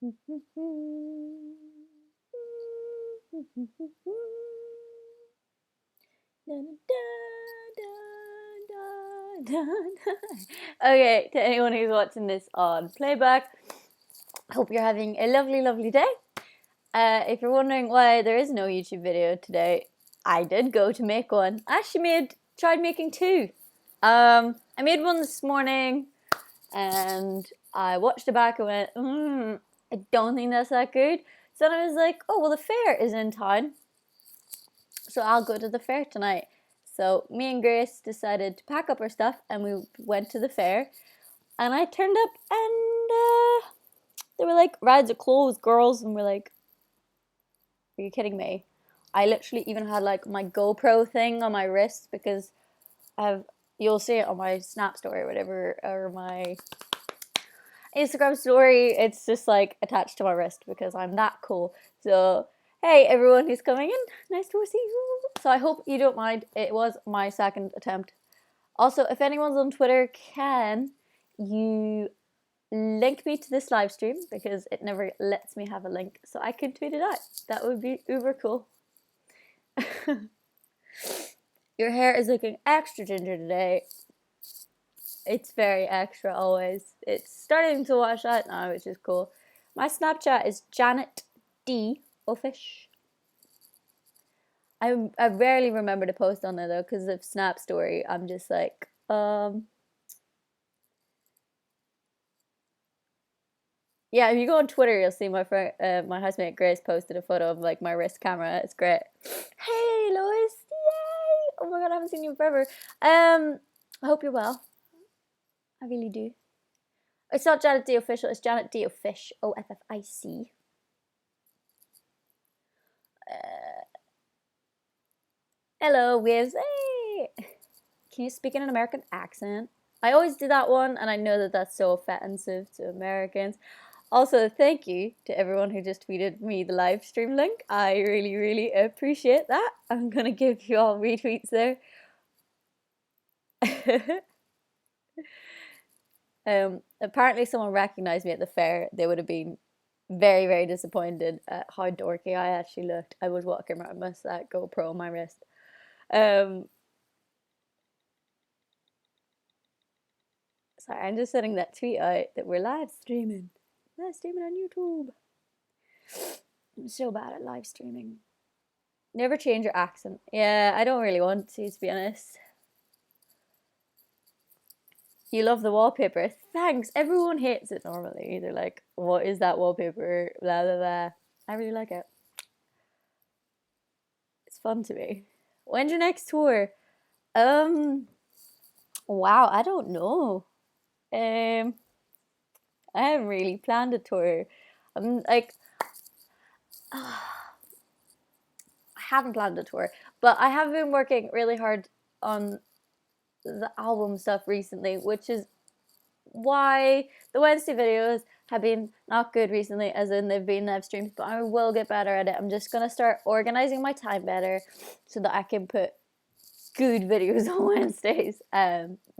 Okay, to anyone who's watching this on playback, hope you're having a lovely, lovely day. If you're wondering why there is no YouTube video today, I did go to make one. I actually tried making two. I made one this morning, and I watched it back and went, I don't think that's that good. So then I was like, oh, well, the fair is in town, so I'll go to the fair tonight. So me and Grace decided to pack up our stuff, and we went to the fair. And I turned up, and they were like, rides are closed, girls. And we're like, are you kidding me? I literally even had like my GoPro thing on my wrist because you'll see it on my Snap story or whatever, or my Instagram story. It's just like attached to my wrist because I'm that cool. So, hey, everyone who's coming in, nice to see you. So I hope you don't mind. It was my second attempt. Also, if anyone's on Twitter, can you link me to this live stream, because it never lets me have a link, so I can tweet it out. That would be uber cool. Your hair is looking extra ginger today. It's very extra always. It's starting to wash out now, which is cool. My Snapchat is Janet D Offish. I rarely remember to post on there though, because of Snap Story. I'm just like, yeah, if you go on Twitter, you'll see my friend, my housemate Grace posted a photo of like my wrist camera. It's great. Hey, Lois! Yay! Oh my god, I haven't seen you forever. I hope you're well. I really do. It's not Janet D Official. It's Janet D Offish. OFFIC. Hello, Wiz. Hey! Can you speak in an American accent? I always do that one, and I know that that's so offensive to Americans. Also, thank you to everyone who just tweeted me the live stream link. I really, really appreciate that. I'm gonna give you all retweets there. Apparently someone recognized me at the fair. They would have been very, very disappointed at how dorky I actually looked. I was walking around with that GoPro on my wrist. Sorry, I'm just sending that tweet out that we're live streaming. Live streaming on YouTube. I'm so bad at live streaming. Never change your accent. Yeah, I don't really want to be honest. You love the wallpaper. Thanks. Everyone hates it normally. They're like, what is that wallpaper? Blah, blah, blah. I really like it. It's fun to me. When's your next tour? Wow, I don't know. I haven't really planned a tour. I'm like, I haven't planned a tour, but I have been working really hard on the album stuff recently, which is why the Wednesday videos have been not good recently, as in they've been live streams, but I will get better at it. I'm just gonna start organizing my time better so that I can put good videos on Wednesdays,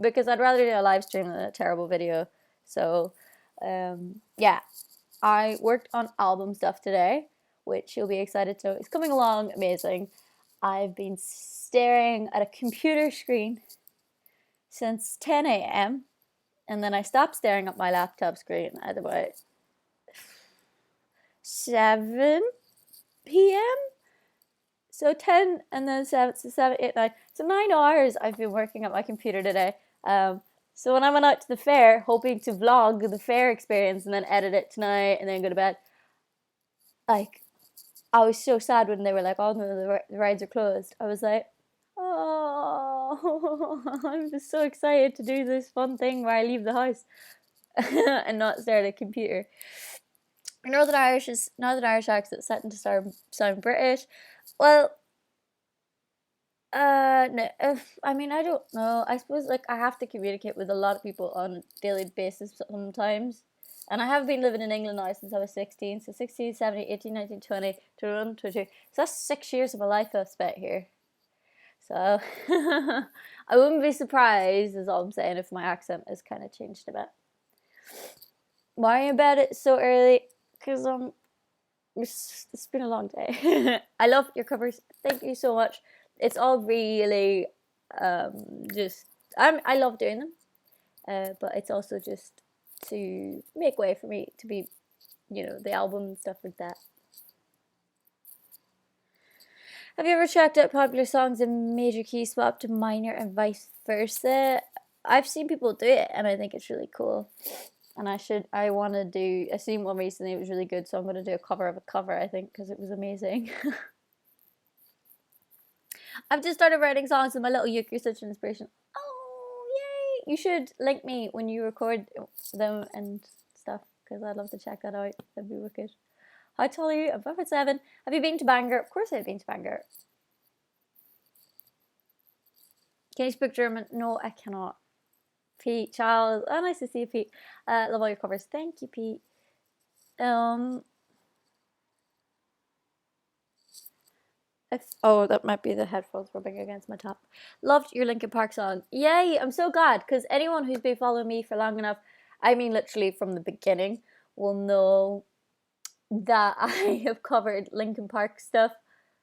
because I'd rather do a live stream than a terrible video. So yeah, I worked on album stuff today, which you'll be excited to know. It's coming along amazing. I've been staring at a computer screen since 10 a.m. and then I stopped staring at my laptop screen at about 7 p.m. So 10 and then 7, so 7, 8, 9. So 9 hours I've been working at my computer today. So when I went out to the fair, hoping to vlog the fair experience and then edit it tonight and then go to bed, like, I was so sad when they were like, oh no, the rides are closed. I was like, oh, I'm just so excited to do this fun thing where I leave the house and not stare at a computer. Northern Irish accent starting to sound British. Well, no, I mean, I don't know. I suppose like I have to communicate with a lot of people on a daily basis sometimes. And I have been living in England now since I was 16. So 16, 17, 18, 19, 20, 21, 22. So that's 6 years of my life I've spent here. So I wouldn't be surprised, is all I'm saying, if my accent has kind of changed a bit. Why are you in bed so early? because it's been a long day. I love your covers. Thank you so much. It's all really just I love doing them, but it's also just to make way for me to be, you know, the album and stuff like that. Have you ever checked out popular songs in major key swap to minor and vice versa? I've seen people do it and I think it's really cool. And I want to do, I seen one recently, it was really good, so I'm going to do a cover of a cover, I think, because it was amazing. I've just started writing songs with my little uke. You're such an inspiration. Oh, yay! You should link me when you record them and stuff, because I'd love to check that out. That'd be wicked. How tall are you? I'm 5'7". Have you been to Bangor? Of course I've been to Bangor. Can you speak German? No, I cannot. Pete, Charles. Oh, nice to see you, Pete. Love all your covers. Thank you, Pete. Oh, that might be the headphones rubbing against my top. Loved your Linkin Park song. Yay, I'm so glad, because anyone who's been following me for long enough, I mean literally from the beginning, will know that I have covered Linkin Park stuff.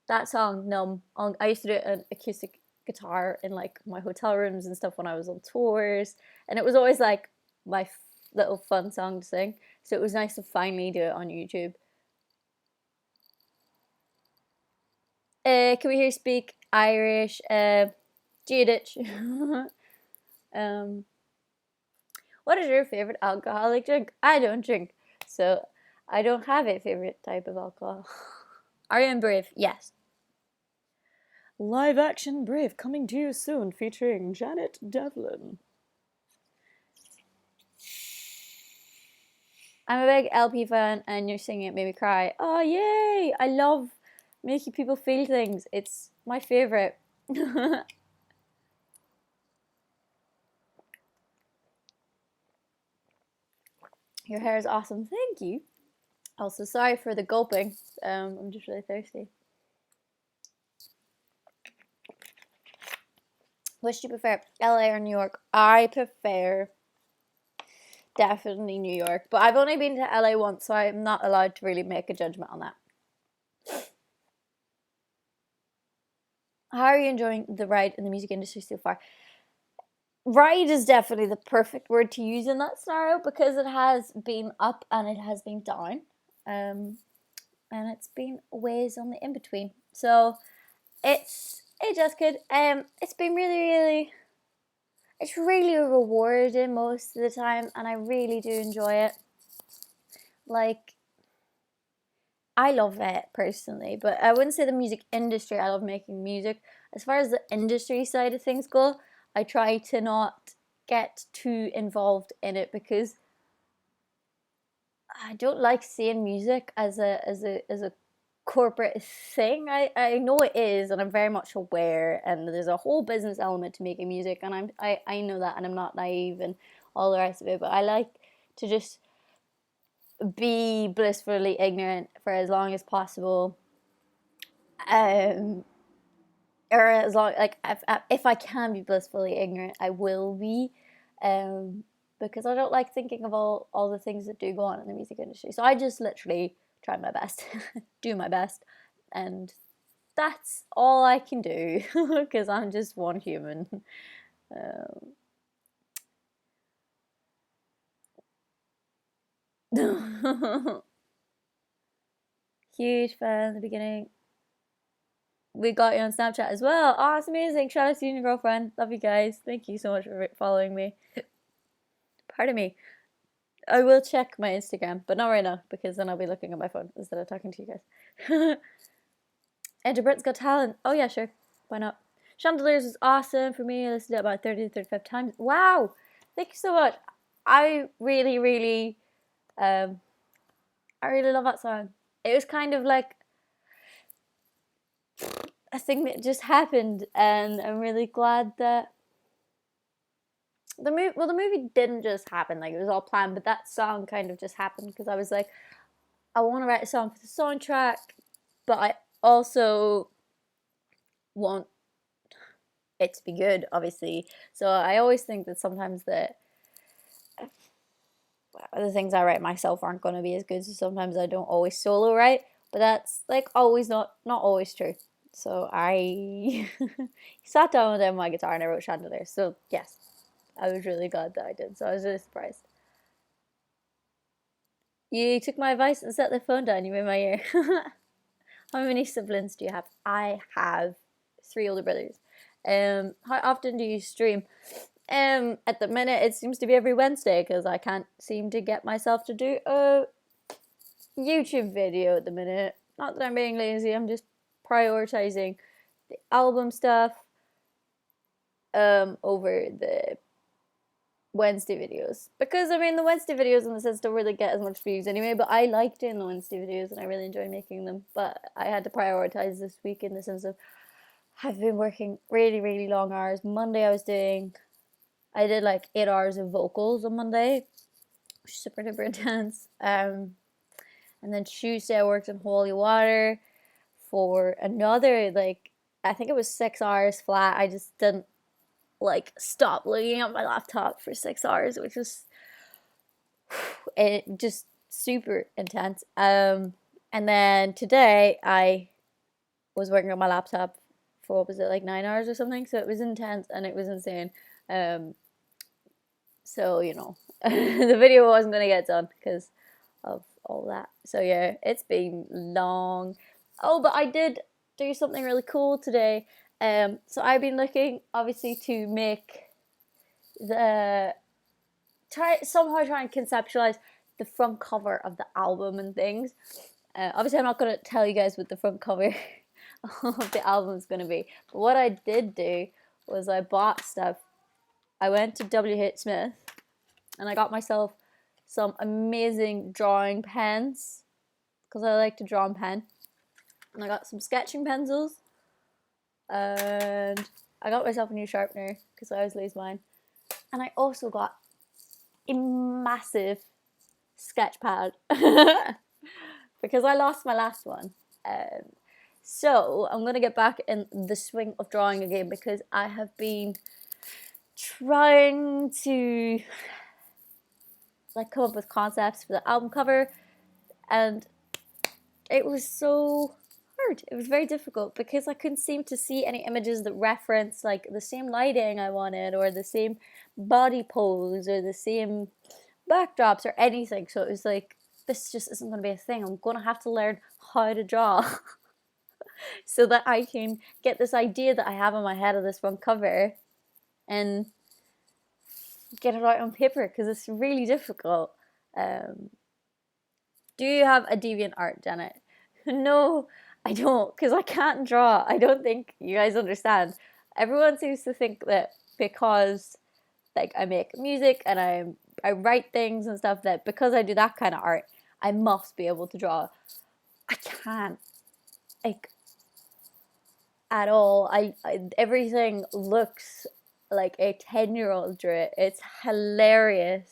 That song, Numb, I used to do an acoustic guitar in like my hotel rooms and stuff when I was on tours, and it was always like my little fun song to sing, so it was nice to finally do it on YouTube. Can we hear you speak Irish? Judith. What is your favorite alcoholic drink? I don't drink, so I don't have a favorite type of alcohol. Are you in Brave? Yes. Live action Brave coming to you soon, featuring Janet Devlin. I'm a big LP fan, and you're singing it made me cry. Oh, yay! I love making people feel things. It's my favorite. Your hair is awesome. Thank you. Also, sorry for the gulping. I'm just really thirsty. Which do you prefer, LA or New York? I prefer definitely New York, but I've only been to LA once, so I'm not allowed to really make a judgment on that. How are you enjoying the ride in the music industry so far? Ride is definitely the perfect word to use in that scenario, because it has been up and it has been down, and it's been ways on the in between. So it's just good. It's been really, it's really rewarding most of the time, and I really do enjoy it. Like, I love it personally, but I wouldn't say the music industry. I love making music. As far as the industry side of things go, I try to not get too involved in it, because I don't like seeing music as a corporate thing. I know it is, and I'm very much aware, and there's a whole business element to making music, and I know that, and I'm not naive and all the rest of it, but I like to just be blissfully ignorant for as long as possible, or as long, like, if I can be blissfully ignorant, I will be, because I don't like thinking of all the things that do go on in the music industry. So I just literally try my best, do my best, and that's all I can do, because I'm just one human. Huge fan in the beginning. We got you on Snapchat as well. Oh, it's amazing. Shout out to you and your girlfriend. Love you guys. Thank you so much for following me. Pardon me. I will check my Instagram, but not right now, because then I'll be looking at my phone instead of talking to you guys. Enter Britain's Got Talent. Oh yeah, sure. Why not? Chandeliers was awesome for me. I listened to it about 30 to 35 times. Wow. Thank you so much. I really I really love that song. It was kind of like a thing that just happened, and I'm really glad that the movie didn't just happen, like, it was all planned, but that song kind of just happened, because I was like, I want to write a song for the soundtrack, but I also want it to be good, obviously. So I always think that sometimes the the things I write myself aren't going to be as good, so sometimes I don't always solo write, but that's like always not always true. So I sat down with my guitar and I wrote Chandelier. So yes, I was really glad that I did. So I was really surprised. You took my advice and set the phone down. You made my ear. How many siblings do you have? I have 3 older brothers. How often do you stream? At the minute, it seems to be every Wednesday because I can't seem to get myself to do a YouTube video at the minute. Not that I'm being lazy, I'm just prioritizing the album stuff over the Wednesday videos. Because, I mean, the Wednesday videos in the sense don't really get as much views anyway, but I like doing the Wednesday videos and I really enjoy making them. But I had to prioritize this week in the sense of I've been working really, really long hours. Monday I did like 8 hours of vocals on Monday, which is super duper intense. And then Tuesday I worked in Holy Water for another, like, I think it was 6 hours flat. I just didn't like stop looking at my laptop for 6 hours, which was it just super intense. And then today I was working on my laptop for, what was it, like 9 hours or something, so it was intense and it was insane. So you know, the video wasn't gonna get done because of all that. So yeah, it's been long. Oh, but I did do something really cool today. So I've been looking, obviously, to make somehow try and conceptualize the front cover of the album and things. Obviously, I'm not gonna tell you guys what the front cover of the album is gonna be. But what I did do was I bought stuff. I went to WH Smith and I got myself some amazing drawing pens because I like to draw in pen. And I got some sketching pencils. And I got myself a new sharpener because I always lose mine. And I also got a massive sketch pad because I lost my last one. So I'm going to get back in the swing of drawing again because I have been trying to like come up with concepts for the album cover, and it was so hard. It was very difficult because I couldn't seem to see any images that reference like the same lighting I wanted or the same body pose or the same backdrops or anything. So it was like, this just isn't going to be a thing. I'm going to have to learn how to draw so that I can get this idea that I have in my head of this front cover and get it out on paper because it's really difficult. Do you have a DeviantArt, Janet? No, I don't, because I can't draw. I don't think you guys understand. Everyone seems to think that because like I make music and I write things and stuff, that because I do that kind of art, I must be able to draw. I can't, like, at all. I everything looks like a 10-year-old drew it. It's hilarious.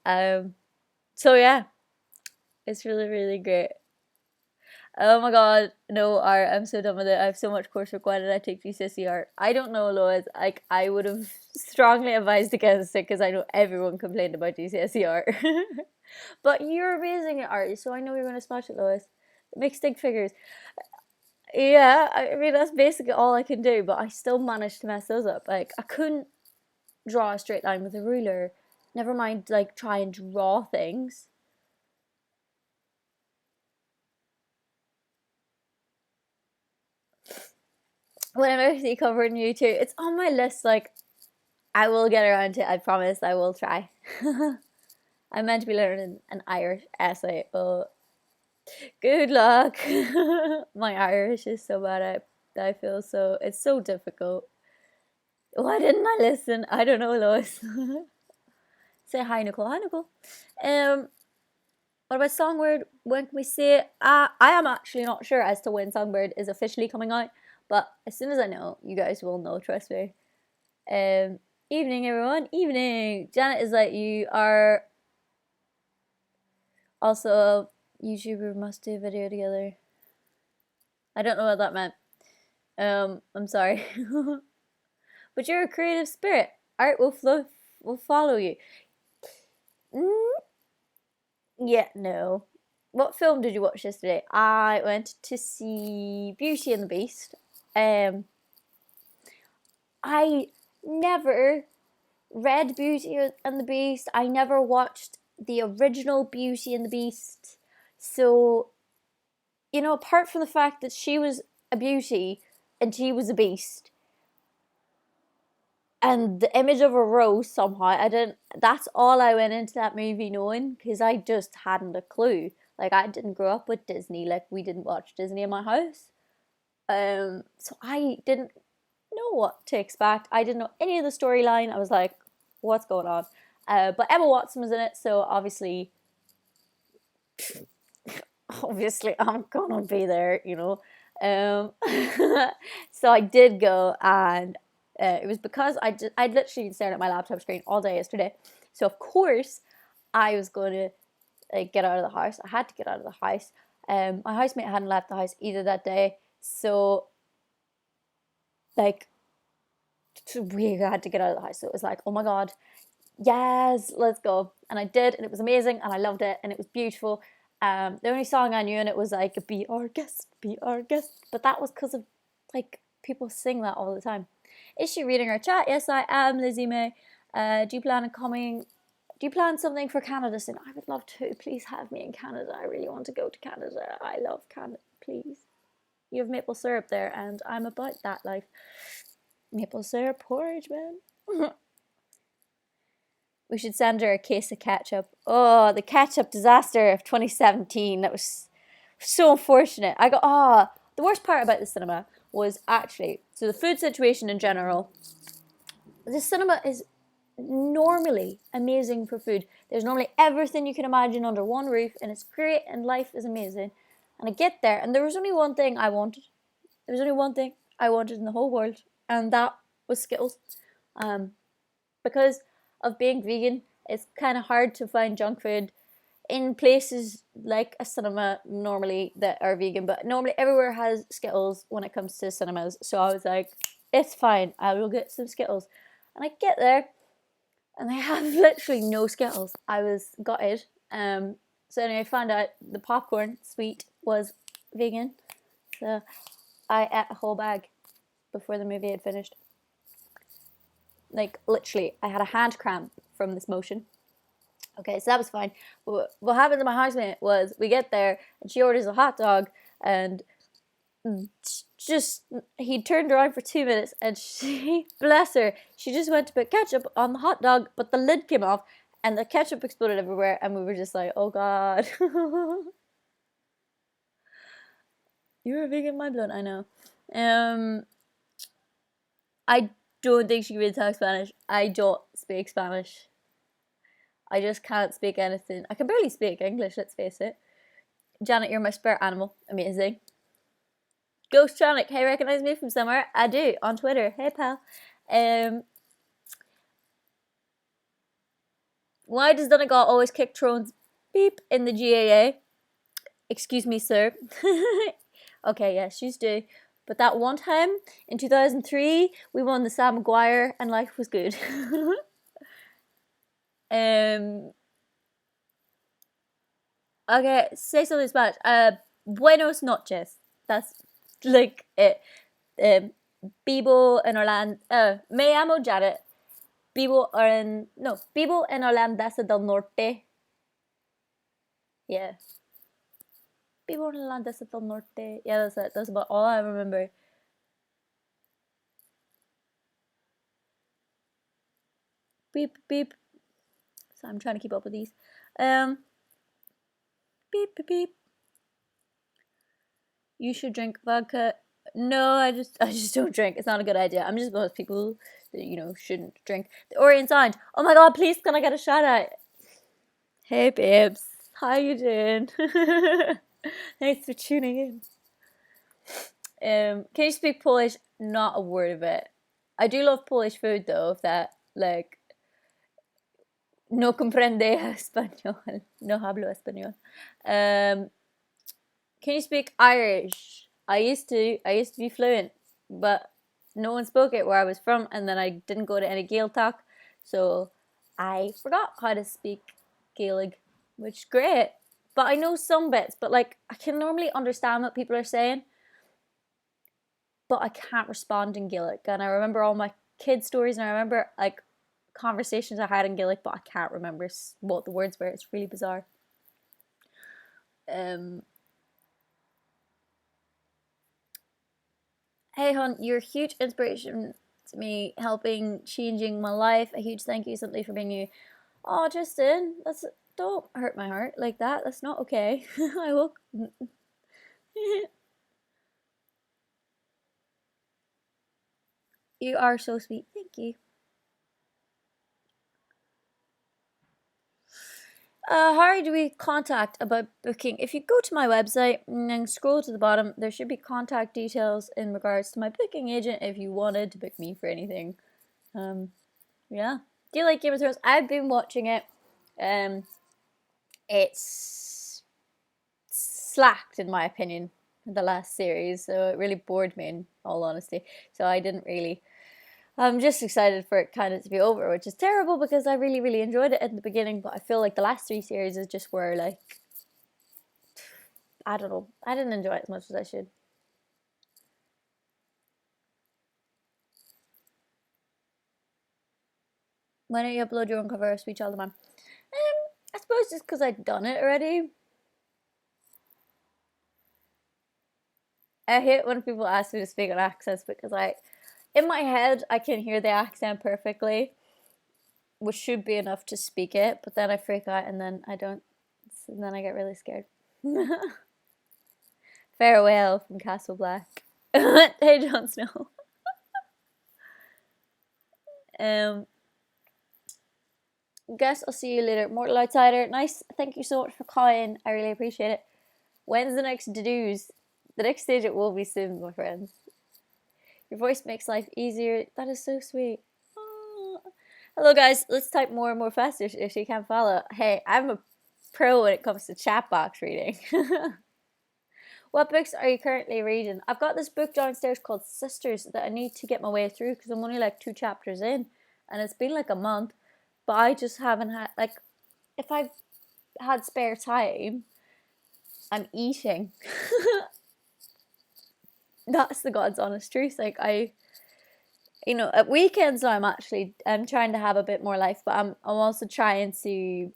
So yeah, it's really, really great. Oh my god, no art. I'm so done with it. I have so much coursework. Why did I take GCSE art? I don't know, Lois. Like, I would have strongly advised against it because I know everyone complained about GCSE art. But you're amazing at art, so I know you're going to smash it, Lois. Make stick figures. Yeah, I mean, that's basically all I can do, but I still managed to mess those up. Like, I couldn't draw a straight line with a ruler. Never mind, like, try and draw things. Whenever I see cover on YouTube, it's on my list. Like, I will get around to it. I promise. I will try. I'm meant to be learning an Irish essay, but good luck. My Irish is so bad. I feel so. It's so difficult. Why didn't I listen? I don't know, Lois. Say hi, Nicole. Hi, Nicole. What about Songbird? When can we see it? I am actually not sure as to when Songbird is officially coming out, but as soon as I know, you guys will know, trust me. Evening, everyone. Evening. Janet is like, you are also a YouTuber, must do a video together. I don't know what that meant. I'm sorry. But you're a creative spirit. Art will follow you. Yeah, no. What film did you watch yesterday? I went to see Beauty and the Beast. Um, I never read Beauty and the Beast. I never watched the original Beauty and the Beast. So, apart from the fact that she was a beauty and he was a beast, and the image of a rose somehow, that's all I went into that movie knowing, because I just hadn't a clue. Like, I didn't grow up with Disney. Like, we didn't watch Disney in my house. So I didn't know what to expect. I didn't know any of the storyline. I was like, what's going on? But Emma Watson was in it, so obviously I'm gonna be there, so I did go, and it was because I'd literally been staring at my laptop screen all day yesterday. So of course I was going to get out of the house. I had to get out of the house. My housemate hadn't left the house either that day, so like we had to get out of the house. So it was like, oh my god, yes, let's go. And I did, and it was amazing, and I loved it, and it was beautiful. The only song I knew in it was like "Be Our Guest, Be Our Guest," but that was because of like people sing that all the time. Is she reading our chat? Yes, I am, Lizzie May. Do you plan on coming? Do you plan something for Canada soon? I would love to. Please have me in Canada. I really want to go to Canada. I love Canada. Please. You have maple syrup there, and I'm about that life. Maple syrup porridge, man. We should send her a case of ketchup. Oh, the ketchup disaster of 2017. That was so unfortunate. The worst part about the cinema was actually, so the food situation in general. The cinema is normally amazing for food. There's normally everything you can imagine under one roof, and it's great, and life is amazing. And I get there, and there was only one thing I wanted. There was only one thing I wanted in the whole world, and that was Skittles. Because of being vegan, it's kind of hard to find junk food in places like a cinema normally that are vegan, but normally everywhere has Skittles when it comes to cinemas. So I was like, it's fine, I will get some Skittles. And I get there, and they have literally no Skittles. I was gutted. So anyway, I found out the popcorn sweet was vegan. So I ate a whole bag before the movie had finished. Like, literally, I had a hand cramp from this motion. Okay, so that was fine. But what happened to my housemate was we get there, and she orders a hot dog, and he turned around for 2 minutes, and she, bless her, she just went to put ketchup on the hot dog, but the lid came off, and the ketchup exploded everywhere, and we were just like, oh god. You're a vegan, my blood, I know. I don't think she can really talk Spanish. I don't speak Spanish. I just can't speak anything. I can barely speak English, let's face it. Janet, you're my spirit animal. Amazing. Ghost Tronic, hey, recognize me from somewhere? I do, on Twitter. Hey, pal. Why does Donegal always kick Trone's beep in the GAA? Excuse me, sir. Okay, yes, she's do. But that one time in 2003, we won the Sam Maguire, and life was good. Okay, say something in Spanish. Buenos noches. That's like it. Vivo en Orlando. Me llamo Janet. Vivo en Orlando del Norte. Yeah. Vivo en Orlando del Norte. Yeah, that's it. That's about all I remember. Beep beep. So I'm trying to keep up with these. Beep beep beep. You should drink vodka. No, I just don't drink. It's not a good idea. I'm just one of those people that shouldn't drink. The Orient Sound. Oh my god, please can I get a shout out? Hey babes, how you doing? Thanks for tuning in. Can you speak Polish? Not a word of it. I do love Polish food though. If that no comprende español, no hablo español. Can you speak Irish? I used to be fluent, but no one spoke it where I was from, and then I didn't go to any Gael talk, so I forgot how to speak Gaelic. which is great. But I know some bits, but like I can normally understand what people are saying, but I can't respond in Gaelic. And I remember all my kid stories, and I remember like conversations I had in Gaelic, but I can't remember what the words were. It's really bizarre. Um, hey, Hunt, you're a huge inspiration to me, helping changing my life. A huge thank you, simply for being you. Oh, Justin, that's don't hurt my heart like that. That's not okay. I will. You are so sweet. Thank you. How do we contact about booking? If you go to my website and scroll to the bottom, there should be contact details in regards to my booking agent if you wanted to book me for anything. Yeah. Do you like Game of Thrones? I've been watching it. It's slacked in my opinion, the last series, so it really bored me in all honesty. So I didn't really. I'm just excited for it kind of to be over, which is terrible because I really, really enjoyed it at the beginning, but I feel like the last three series is just where, like, I don't know, I didn't enjoy it as much as I should. Why don't you upload your own cover of Sweet Child of Mine? I suppose just because I'd done it already. I hate when people ask me to speak in accents because in my head, I can hear the accent perfectly, which should be enough to speak it, but then I freak out and then I don't, and then I get really scared. Farewell from Castle Black. Hey, Jon Snow. Guess I'll see you later. Mortal Outsider, nice. Thank you so much for calling. I really appreciate it. When's the next to-dos? The next stage it will be soon, my friends. Your voice makes life easier. That is so sweet. Oh. Hello, guys. Let's type more and more faster if you can't follow. Hey, I'm a pro when it comes to chat box reading. What books are you currently reading? I've got this book downstairs called Sisters that I need to get my way through because I'm only like 2 chapters in, and it's been like a month, but I just haven't had, like, if I've had spare time, I'm eating. That's the God's honest truth. Like, at weekends I'm trying to have a bit more life, but I'm also trying to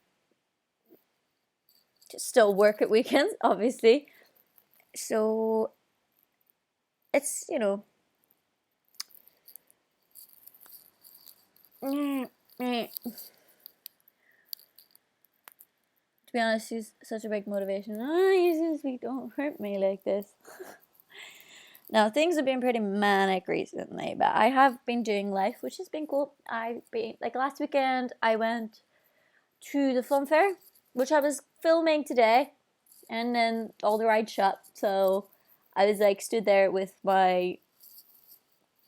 still work at weekends, obviously. So it's, to be honest, he's such a big motivation. He's so sweet, don't hurt me like this. Now, things have been pretty manic recently, but I have been doing life, which has been cool. Like last weekend, I went to the fun fair, which I was filming today, and then all the rides shut, so I was like stood there with my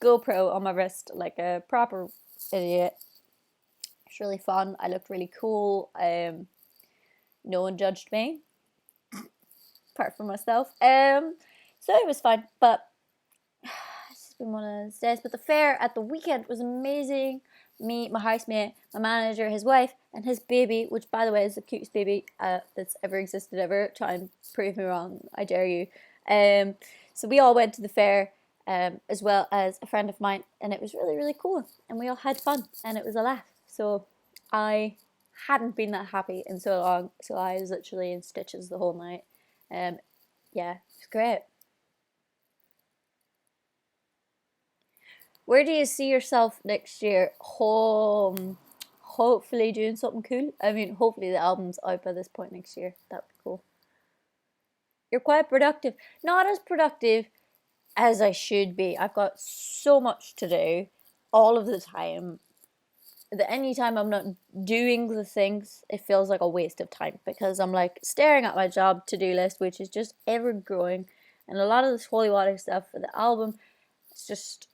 GoPro on my wrist like a proper idiot. It's really fun. I looked really cool. No one judged me, apart from myself. So it was fun, but it's been one of those days. But the fair at the weekend was amazing. Me, my housemate, my manager, his wife, and his baby, which by the way is the cutest baby that's ever existed ever. Try and prove me wrong, I dare you. So we all went to the fair, as well as a friend of mine, and it was really, really cool. And we all had fun, and it was a laugh. So I hadn't been that happy in so long, so I was literally in stitches the whole night. Yeah, it was great. Where do you see yourself next year? Home. Hopefully doing something cool. I mean, hopefully the album's out by this point next year. That'd be cool. You're quite productive. Not as productive as I should be. I've got so much to do all of the time that anytime I'm not doing the things, it feels like a waste of time because I'm like staring at my job to-do list, which is just ever growing. And a lot of this holy water stuff for the album, it's just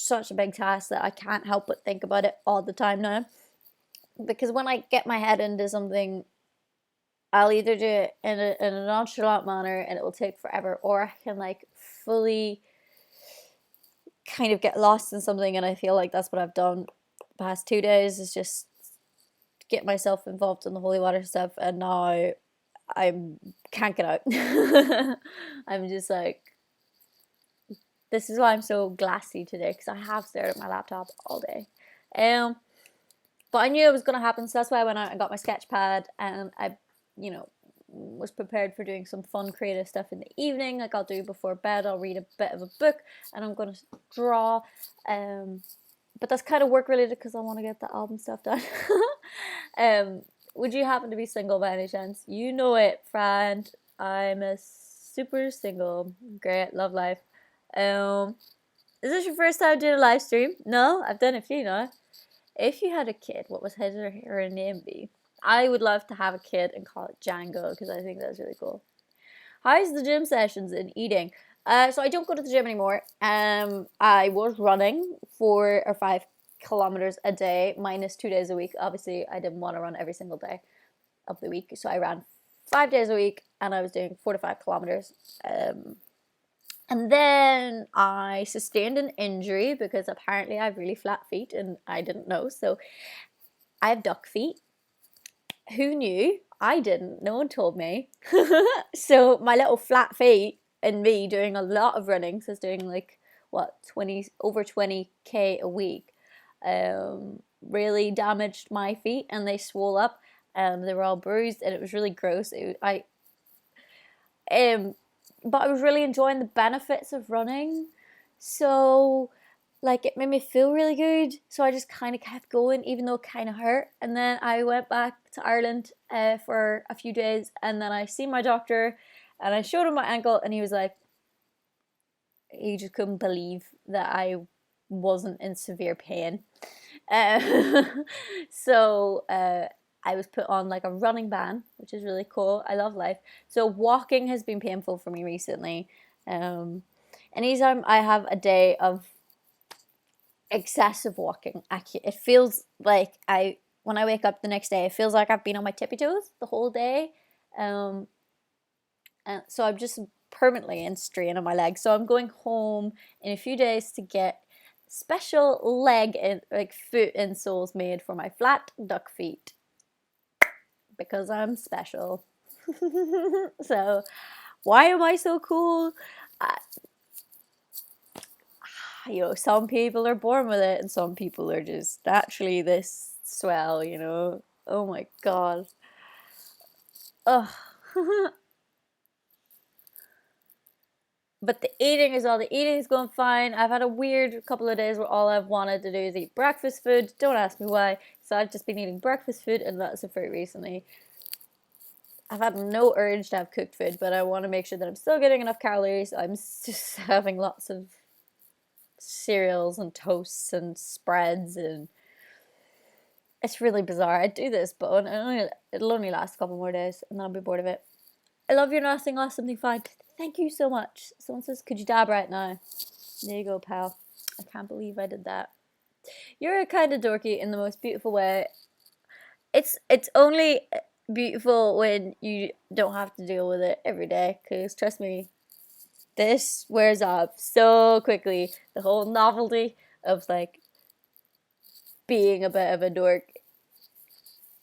such a big task that I can't help but think about it all the time now. Because when I get my head into something, I'll either do it in a nonchalant manner and it will take forever, or I can like fully kind of get lost in something, and I feel like that's what I've done the past 2 days, is just get myself involved in the holy water stuff, and now I can't get out. I'm just like, this is why I'm so glassy today, because I have stared at my laptop all day. But I knew it was going to happen, so that's why I went out and got my sketch pad, and I, was prepared for doing some fun creative stuff in the evening. Like I'll do before bed, I'll read a bit of a book, and I'm going to draw. But that's kind of work related because I want to get the album stuff done. Would you happen to be single by any chance? You know it, friend. I'm a super single. Great, love life. Is this your first time doing a live stream? No, I've done a few now. If you had a kid, what would his or her name be? I would love to have a kid and call it Django, because I think that's really cool. How's the gym sessions and eating? So I don't go to the gym anymore. I was running 4 or 5 kilometers a day, minus 2 days a week. Obviously, I didn't want to run every single day of the week, so I ran 5 days a week, and I was doing 4 to 5 kilometers. And then I sustained an injury because apparently I have really flat feet, and I didn't know. So I have duck feet. Who knew? I didn't. No one told me. So my little flat feet and me doing a lot of running, so I was doing like what, over 20k a week, really damaged my feet, and they swole up, and they were all bruised, and it was really gross. But I was really enjoying the benefits of running, so like it made me feel really good, so I just kind of kept going even though it kind of hurt. And then I went back to Ireland for a few days, and then I seen my doctor, and I showed him my ankle, and he was like, he just couldn't believe that I wasn't in severe pain. So I was put on like a running ban, which is really cool. I love life. So walking has been painful for me recently. Anytime I have a day of excessive walking, it feels like when I wake up the next day, it feels like I've been on my tippy toes the whole day. And so I'm just permanently in strain on my legs. So I'm going home in a few days to get special foot insoles made for my flat duck feet, because I'm special. So why am I so cool? Some people are born with it, and some people are just naturally this swell, Oh my god. Ugh. But the eating is going fine. I've had a weird couple of days where all I've wanted to do is eat breakfast food. Don't ask me why. So I've just been eating breakfast food and lots of fruit recently. I've had no urge to have cooked food, but I want to make sure that I'm still getting enough calories. I'm just having lots of cereals and toasts and spreads, and it's really bizarre. I do this, but it'll only last a couple more days, and then I'll be bored of it. I love your nothing lost something fine. Thank you so much. Someone says, could you dab right now? There you go, pal. I can't believe I did that. You're kind of dorky in the most beautiful way. It's only beautiful when you don't have to deal with it every day, because trust me, this wears off so quickly. The whole novelty of like being a bit of a dork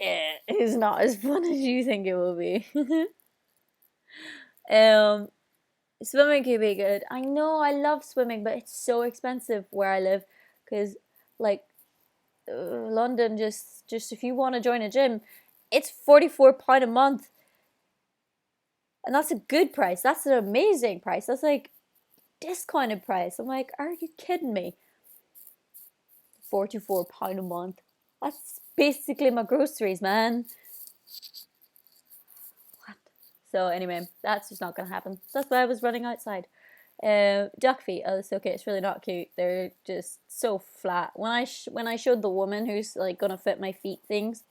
is not as fun as you think it will be. Swimming can be good. I know, I love swimming, but it's so expensive where I live, because like London, just if you want to join a gym, it's £44 a month, and that's a good price. That's an amazing price. That's like discounted price. I'm like, are you kidding me? £44 a month. That's basically my groceries, man. What? So anyway, that's just not gonna happen. That's why I was running outside. Duck feet. Oh, it's okay. It's really not cute. They're just so flat. When I showed the woman who's like gonna fit my feet things,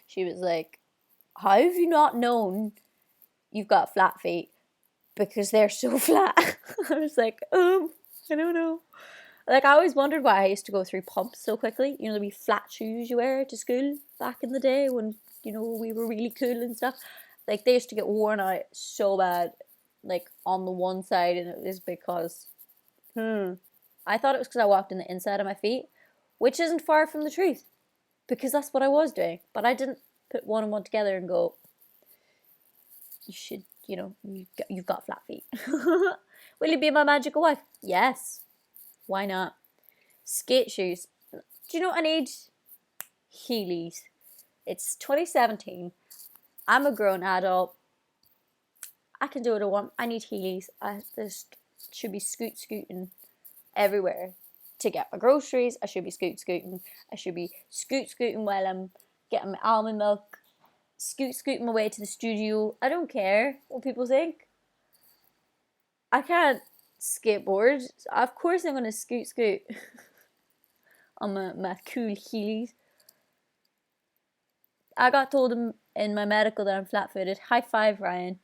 she was like, "How have you not known you've got flat feet? Because they're so flat." I was like, I don't know. Like, I always wondered why I used to go through pumps so quickly. The wee flat shoes you wear to school back in the day when, we were really cool and stuff. Like, they used to get worn out so bad, like, on the one side, and it was because, I thought it was because I walked in the inside of my feet, which isn't far from the truth. because that's what I was doing. But I didn't put one and one together and go, you should, you've got flat feet. Will you be my magical wife? Yes. Why not? Skate shoes. Do you know what I need? Heelys. It's 2017. I'm a grown adult. I can do what I want. I need Heelys. There should be scooting everywhere. To get my groceries, I should be scooting. I should be scooting while I'm getting my almond milk. Scooting my way to the studio. I don't care what people think. I can't skateboard. Of course I'm going to scoot on my cool Heelys. I got told in my medical that I'm flat-footed. High five, Ryan.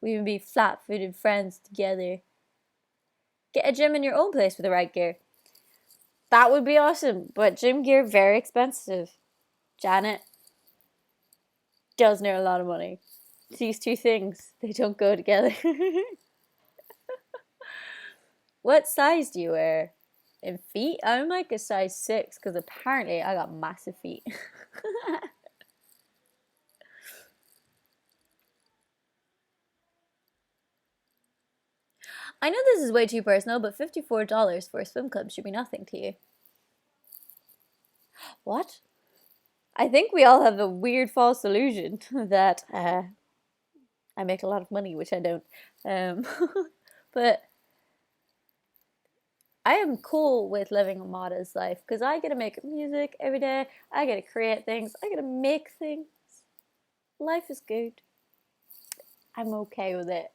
We can be flat-footed friends together. Get a gym in your own place with the right gear. That would be awesome, but gym gear, very expensive. Janet does need a lot of money. These two things, they don't go together. What size do you wear? In feet? I'm like a size 6 because apparently I got massive feet. I know this is way too personal, but $54 for a swim club should be nothing to you. What? I think we all have a weird false illusion that I make a lot of money, which I don't. But I am cool with living a modest life because I get to make music every day. I get to create things. I get to make things. Life is good. I'm okay with it.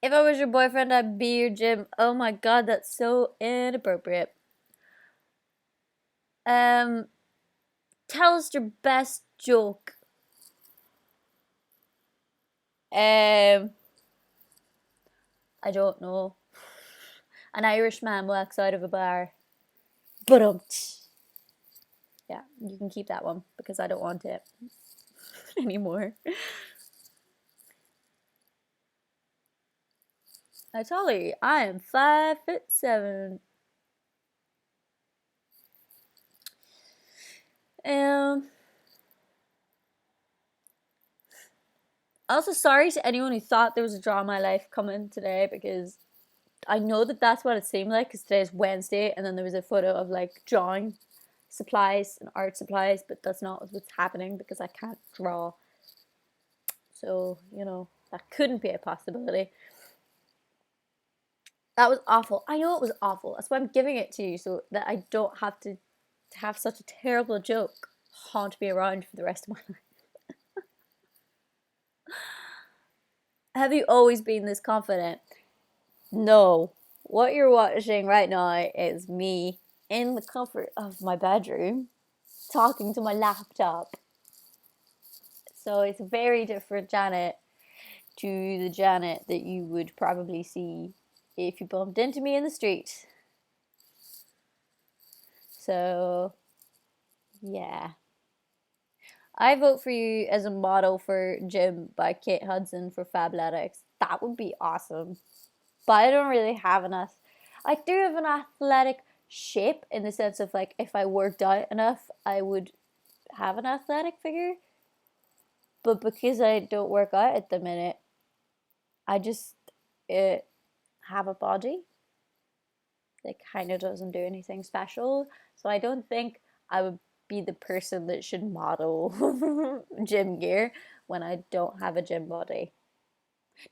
If I was your boyfriend, I'd be your gym. Oh my god, that's so inappropriate. Tell us your best joke. I don't know. An Irishman walks out of a bar. But yeah, you can keep that one because I don't want it anymore. I tell you, I am 5'7". Also, sorry to anyone who thought there was a draw in my life coming today because I know that that's what it seemed like because today's Wednesday and then there was a photo of like drawing supplies and art supplies, but that's not what's happening because I can't draw. So, that couldn't be a possibility. That was awful. I know it was awful. That's why I'm giving it to you so that I don't have to have such a terrible joke haunt me around for the rest of my life. Have you always been this confident? No. What you're watching right now is me in the comfort of my bedroom talking to my laptop. So it's a very different Janet to the Janet that you would probably see if you bumped into me in the street. So, yeah. I vote for you as a model for Gym by Kate Hudson for Fabletics. That would be awesome. But I don't really have enough. I do have an athletic shape in the sense of like if I worked out enough, I would have an athletic figure. But because I don't work out at the minute, I just have a body that kind of doesn't do anything special. So I don't think I would be the person that should model gym gear when I don't have a gym body.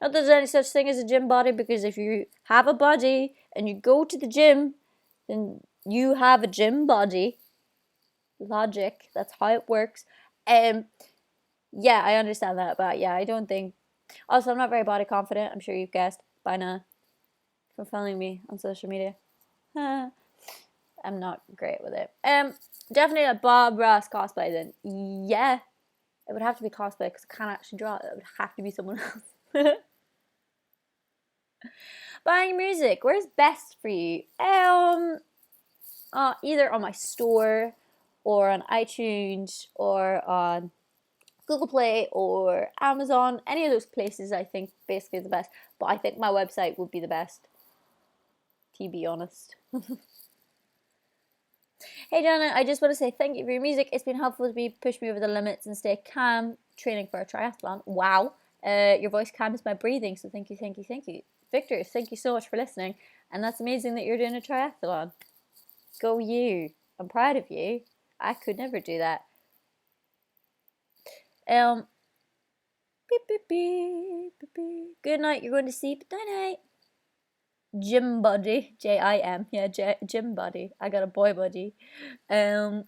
Not that there's any such thing as a gym body, because if you have a body and you go to the gym, then you have a gym body. Logic, that's how it works. Yeah, I understand that, but yeah, I don't think. Also, I'm not very body confident. I'm sure you've guessed by now from following me on social media. I'm not great with it. Definitely a Bob Ross cosplay then. Yeah, it would have to be cosplay because I can't actually draw it. It would have to be someone else. Buying music, where's best for you? Either on my store or on iTunes or on Google Play or Amazon. Any of those places I think basically the best. But I think my website would be the best, to be honest. Hey Jana, I just want to say thank you for your music. It's been helpful to me, push me over the limits and stay calm training for a triathlon. Wow. Your voice calms my breathing, so thank you, thank you, thank you. Victor, thank you so much for listening. And that's amazing that you're doing a triathlon. Go you. I'm proud of you. I could never do that. Beep, beep, beep, beep, beep. Good night, you're going to sleep. Night night. Gym buddy, Jim, yeah, gym buddy. I got a boy buddy. Janet,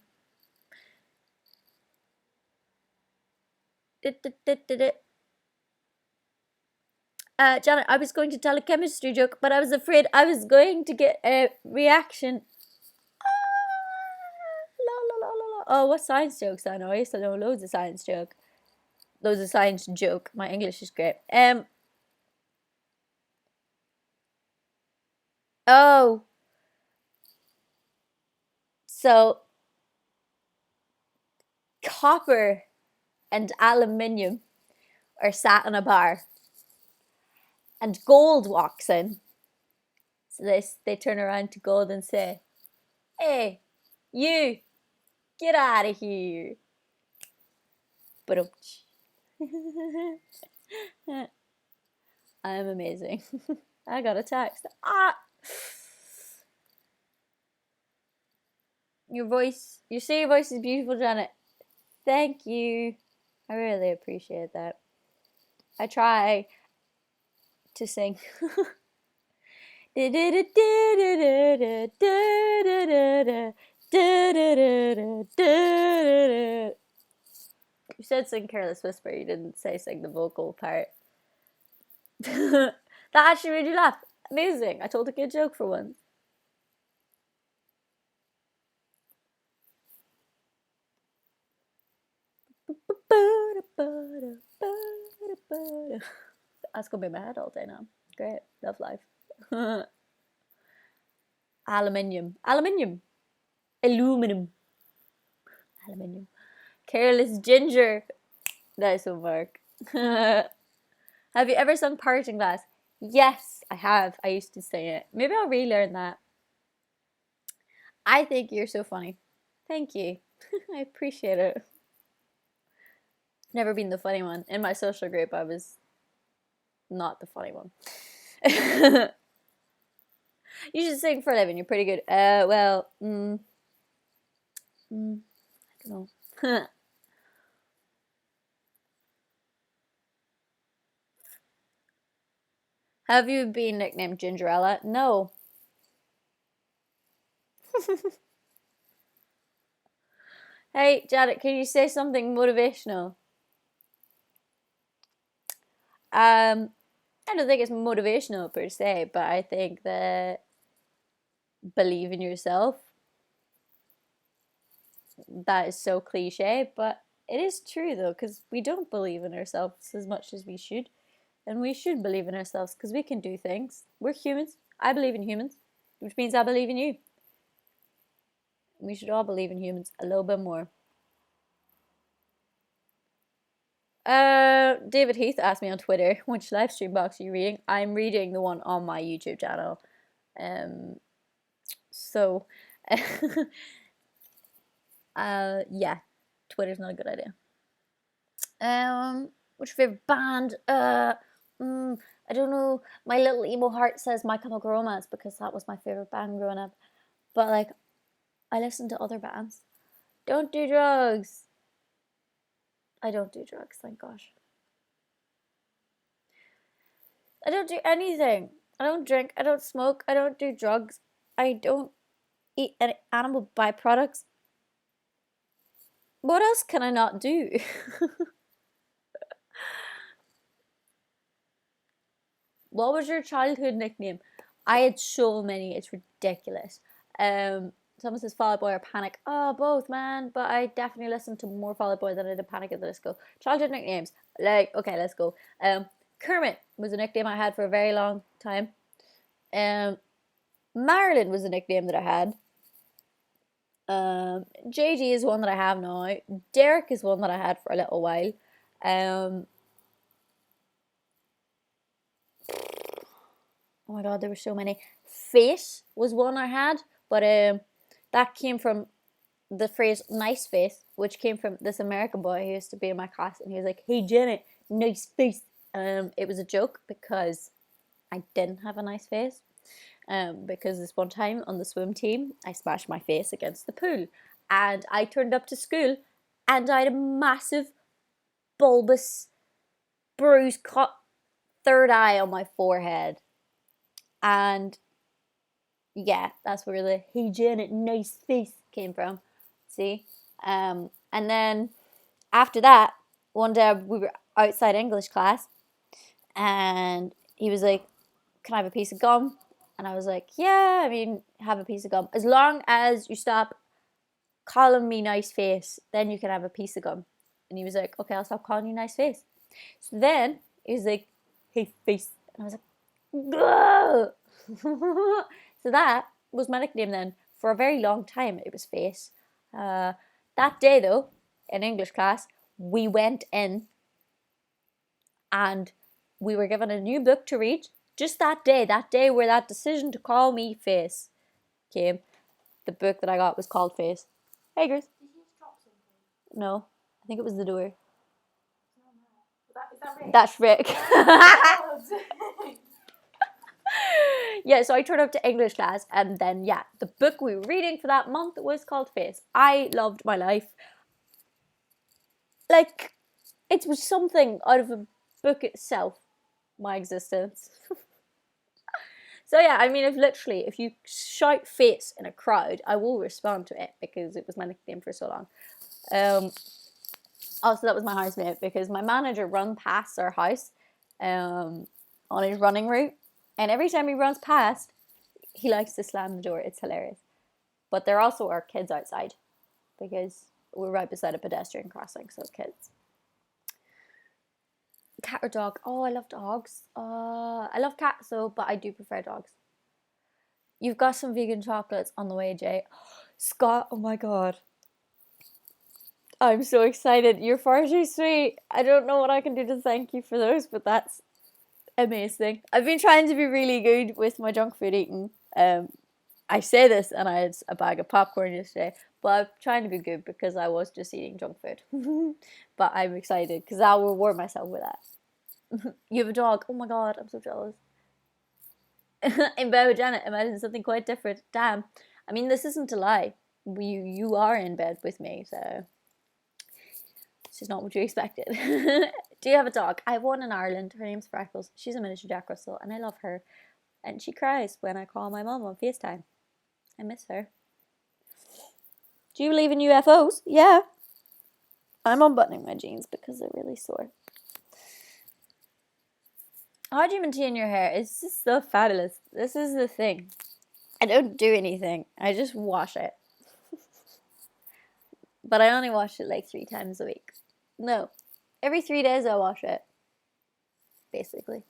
I was going to tell a chemistry joke, but I was afraid I was going to get a reaction. Oh, what science jokes I know? I used to know loads of science joke. Loads of science joke. My English is great. Oh. So copper and aluminium are sat in a bar, and gold walks in. So they turn around to gold and say, "Hey, you, get out of here." But I am amazing. I got a text. Your voice, you say your voice is beautiful, Janet. Thank you. I really appreciate that. I try to sing. You said sing Careless Whisper, you didn't say sing the vocal part. That actually made you laugh. Amazing. I told a good joke for once. That's gonna be in my head all day now. Great. Love life. Aluminium. Aluminium. Aluminum. Aluminium. Careless Ginger. Nice one, Mark. Have you ever sung Parting Glass? Yes, I have. I used to sing it. Maybe I'll relearn that. I think you're so funny. Thank you. I appreciate it. Never been the funny one. In my social group, I was not the funny one. You should sing for a living. You're pretty good. I don't know. Have you been nicknamed Gingerella? No. Hey, Janet, can you say something motivational? I don't think it's motivational per se, but I think that believe in yourself. That is so cliche, but it is true though, because we don't believe in ourselves as much as we should. And we should believe in ourselves because we can do things. We're humans. I believe in humans, which means I believe in you. We should all believe in humans a little bit more. David Heath asked me on Twitter, which live stream box are you reading? I'm reading the one on my YouTube channel. So, yeah, Twitter's not a good idea. What's your favorite band? I don't know. My little emo heart says My Chemical Romance because that was my favorite band growing up. But like, I listen to other bands. Don't do drugs. I don't do drugs, thank gosh. I don't do anything. I don't drink. I don't smoke. I don't do drugs. I don't eat any animal byproducts. What else can I not do? What was your childhood nickname? I had so many. It's ridiculous. Someone says Fall Out Boy or Panic. Oh, both, man. But I definitely listened to more Fall Out Boy than I did Panic at the Disco. Childhood nicknames. Like, okay, let's go. Kermit was a nickname I had for a very long time. Marilyn was a nickname that I had. JG is one that I have now. Derek is one that I had for a little while. Oh my god, there were so many. Fate was one I had, but that came from the phrase nice face, which came from this American boy who used to be in my class, and he was like, "Hey Janet, nice face." It was a joke because I didn't have a nice face. Because this one time on the swim team, I smashed my face against the pool, and I turned up to school, and I had a massive, bulbous, bruise cut third eye on my forehead, and yeah, that's where the "Hey Janet, nice face" came from. See, and then after that, one day we were outside English class, and he was like, "Can I have a piece of gum?" And I was like, "Yeah, I mean, have a piece of gum. As long as you stop calling me nice face, then you can have a piece of gum." And he was like, "Okay, I'll stop calling you nice face." So then he was like, "Hey, face." And I was like, so that was my nickname then. For a very long time, it was face. That day, though, in English class, we went in and we were given a new book to read. Just that day where that decision to call me face came, the book that I got was called Face. Hey, Grace. Did you just drop something? No, I think it was the door. Is that Rick? That's Rick. Oh, Yeah, so I turned up to English class, and then, yeah, the book we were reading for that month was called Face. I loved my life. Like, it was something out of a book itself, my existence. So yeah, I mean, if you shout face in a crowd, I will respond to it because it was my nickname for so long. Also, that was my housemate because my manager run past our house on his running route, and every time he runs past, he likes to slam the door. It's hilarious. But there also are kids outside because we're right beside a pedestrian crossing, so kids. Cat or dog? Oh, I love dogs. I love cats though, but I do prefer dogs. You've got some vegan chocolates on the way, Jay. Scott, oh my god. I'm so excited. You're far too sweet. I don't know what I can do to thank you for those, but that's amazing. I've been trying to be really good with my junk food eating. I say this and I had a bag of popcorn yesterday, but I'm trying to be good because I was just eating junk food. But I'm excited because I'll reward myself with that. You have a dog. Oh my god, I'm so jealous. In bed with Janet, imagine something quite different. Damn. I mean, this isn't a lie. You are in bed with me, so this is not what you expected. Do you have a dog? I have one in Ireland. Her name's Freckles. She's a miniature Jack Russell, and I love her. And she cries when I call my mom on FaceTime. I miss her. Do you believe in UFOs? Yeah. I'm unbuttoning my jeans because they're really sore. How do you maintain your hair? It's just so fabulous. This is the thing. I don't do anything. I just wash it. But I only wash it like 3 times a week. No. Every 3 days I wash it. Basically.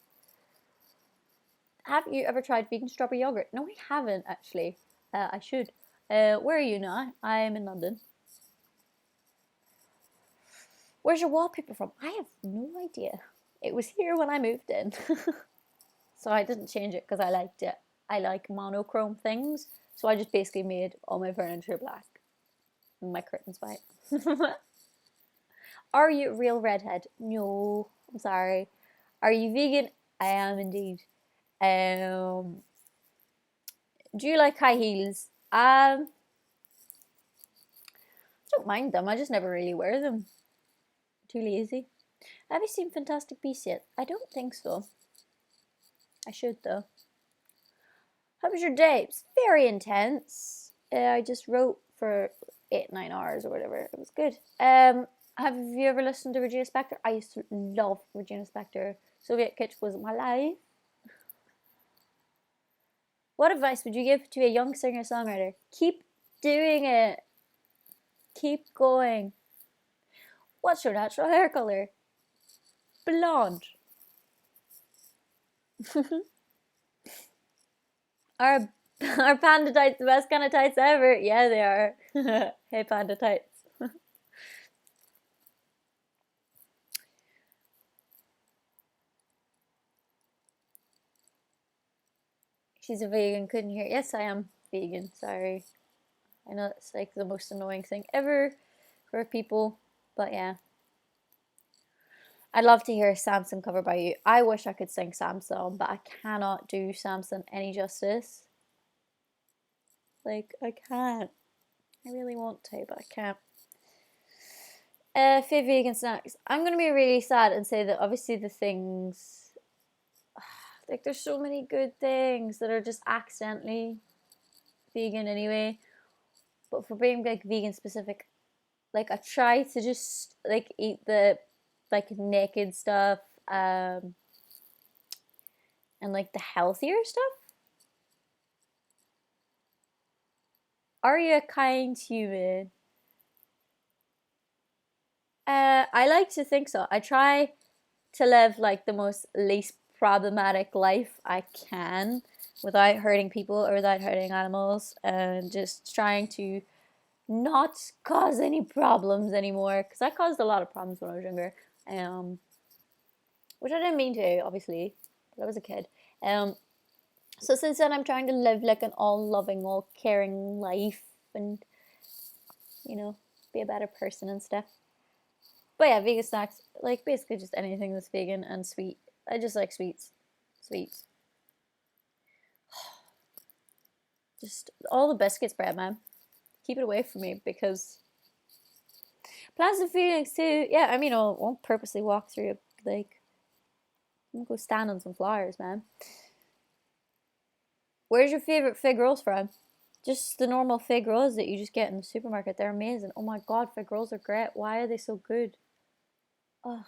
Have you ever tried vegan strawberry yogurt? No, I haven't actually. I should. Where are you now? I am in London. Where's your wallpaper from? I have no idea. It was here when I moved in. So I didn't change it because I liked it. I like monochrome things. So I just basically made all my furniture black. And my curtains white. Are you a real redhead? No, I'm sorry. Are you vegan? I am indeed. Do you like high heels? I don't mind them. I just never really wear them. Too lazy. Have you seen Fantastic Beasts yet? I don't think so. I should though. How was your day? It was very intense. I just wrote for 8-9 hours or whatever. It was good. Have you ever listened to Regina Spektor? I used to love Regina Spektor. Soviet Kitsch was my life. What advice would you give to a young singer-songwriter? Keep doing it. Keep going. What's your natural hair color? Blonde. Are panda tights the best kind of tights ever? Yeah, they are. Hey, panda tights. She's a vegan, couldn't hear. Yes, I am vegan, sorry. I know it's like the most annoying thing ever for people, but yeah. I'd love to hear a Samson cover by you. I wish I could sing Samson, but I cannot do Samson any justice. Like, I can't. I really want to, but I can't. Favorite vegan snacks. I'm going to be really sad and say that obviously the things, like there's so many good things that are just accidentally vegan anyway. But for being like vegan specific, like I try to just like eat the like naked stuff, and like the healthier stuff. Are you a kind human? I like to think so. I try to live like the most least problematic life I can without hurting people or without hurting animals, and just trying to not cause any problems anymore, because I caused a lot of problems when I was younger, um, which I didn't mean to, obviously, but I was a kid. Um, so since then, I'm trying to live like an all-loving, all-caring life, and be a better person and stuff. But yeah, vegan snacks, like basically just anything that's vegan and sweet. I just like sweets. Sweets. Just all the biscuits bread, man. Keep it away from me, because plastic feelings too. Yeah, I mean, I won't purposely walk through like, I'm gonna go stand on some flyers, man. Where's your favorite fig rolls from? Just the normal fig rolls that you just get in the supermarket. They're amazing. Oh my god, fig rolls are great. Why are they so good? Ugh.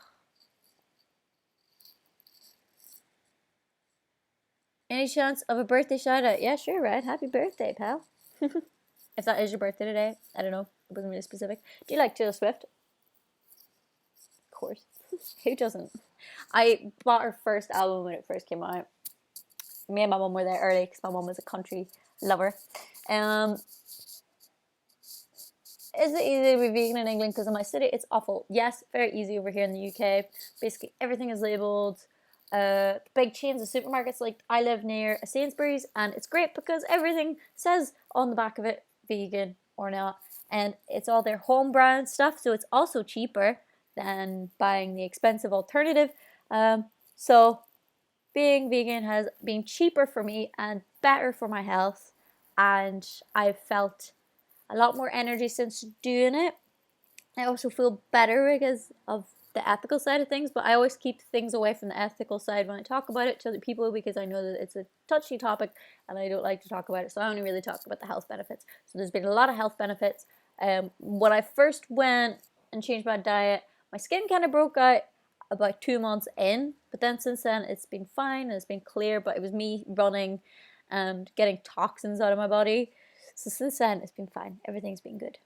Any chance of a birthday shout out? Yeah, sure, right. Happy birthday, pal. If that is your birthday today, I don't know. It wasn't really specific. Do you like Taylor Swift? Of course. Who doesn't? I bought her first album when it first came out. Me and my mum were there early because my mum was a country lover. Um, is it easy to be vegan in England? Because in my city, it's awful. Yes, very easy over here in the UK. Basically, everything is labelled. Big chains of supermarkets, like I live near a Sainsbury's, and it's great because everything says on the back of it vegan or not, and it's all their home brand stuff, so it's also cheaper than buying the expensive alternative. So being vegan has been cheaper for me and better for my health, and I've felt a lot more energy since doing it. I also feel better because of the ethical side of things, but I always keep things away from the ethical side when I talk about it to other people, because I know that it's a touchy topic and I don't like to talk about it, so I only really talk about the health benefits. So there's been a lot of health benefits. When I first went and changed my diet, my skin kind of broke out about 2 months in, but then since then it's been fine and it's been clear, but it was me running and getting toxins out of my body. So since then it's been fine. Everything's been good.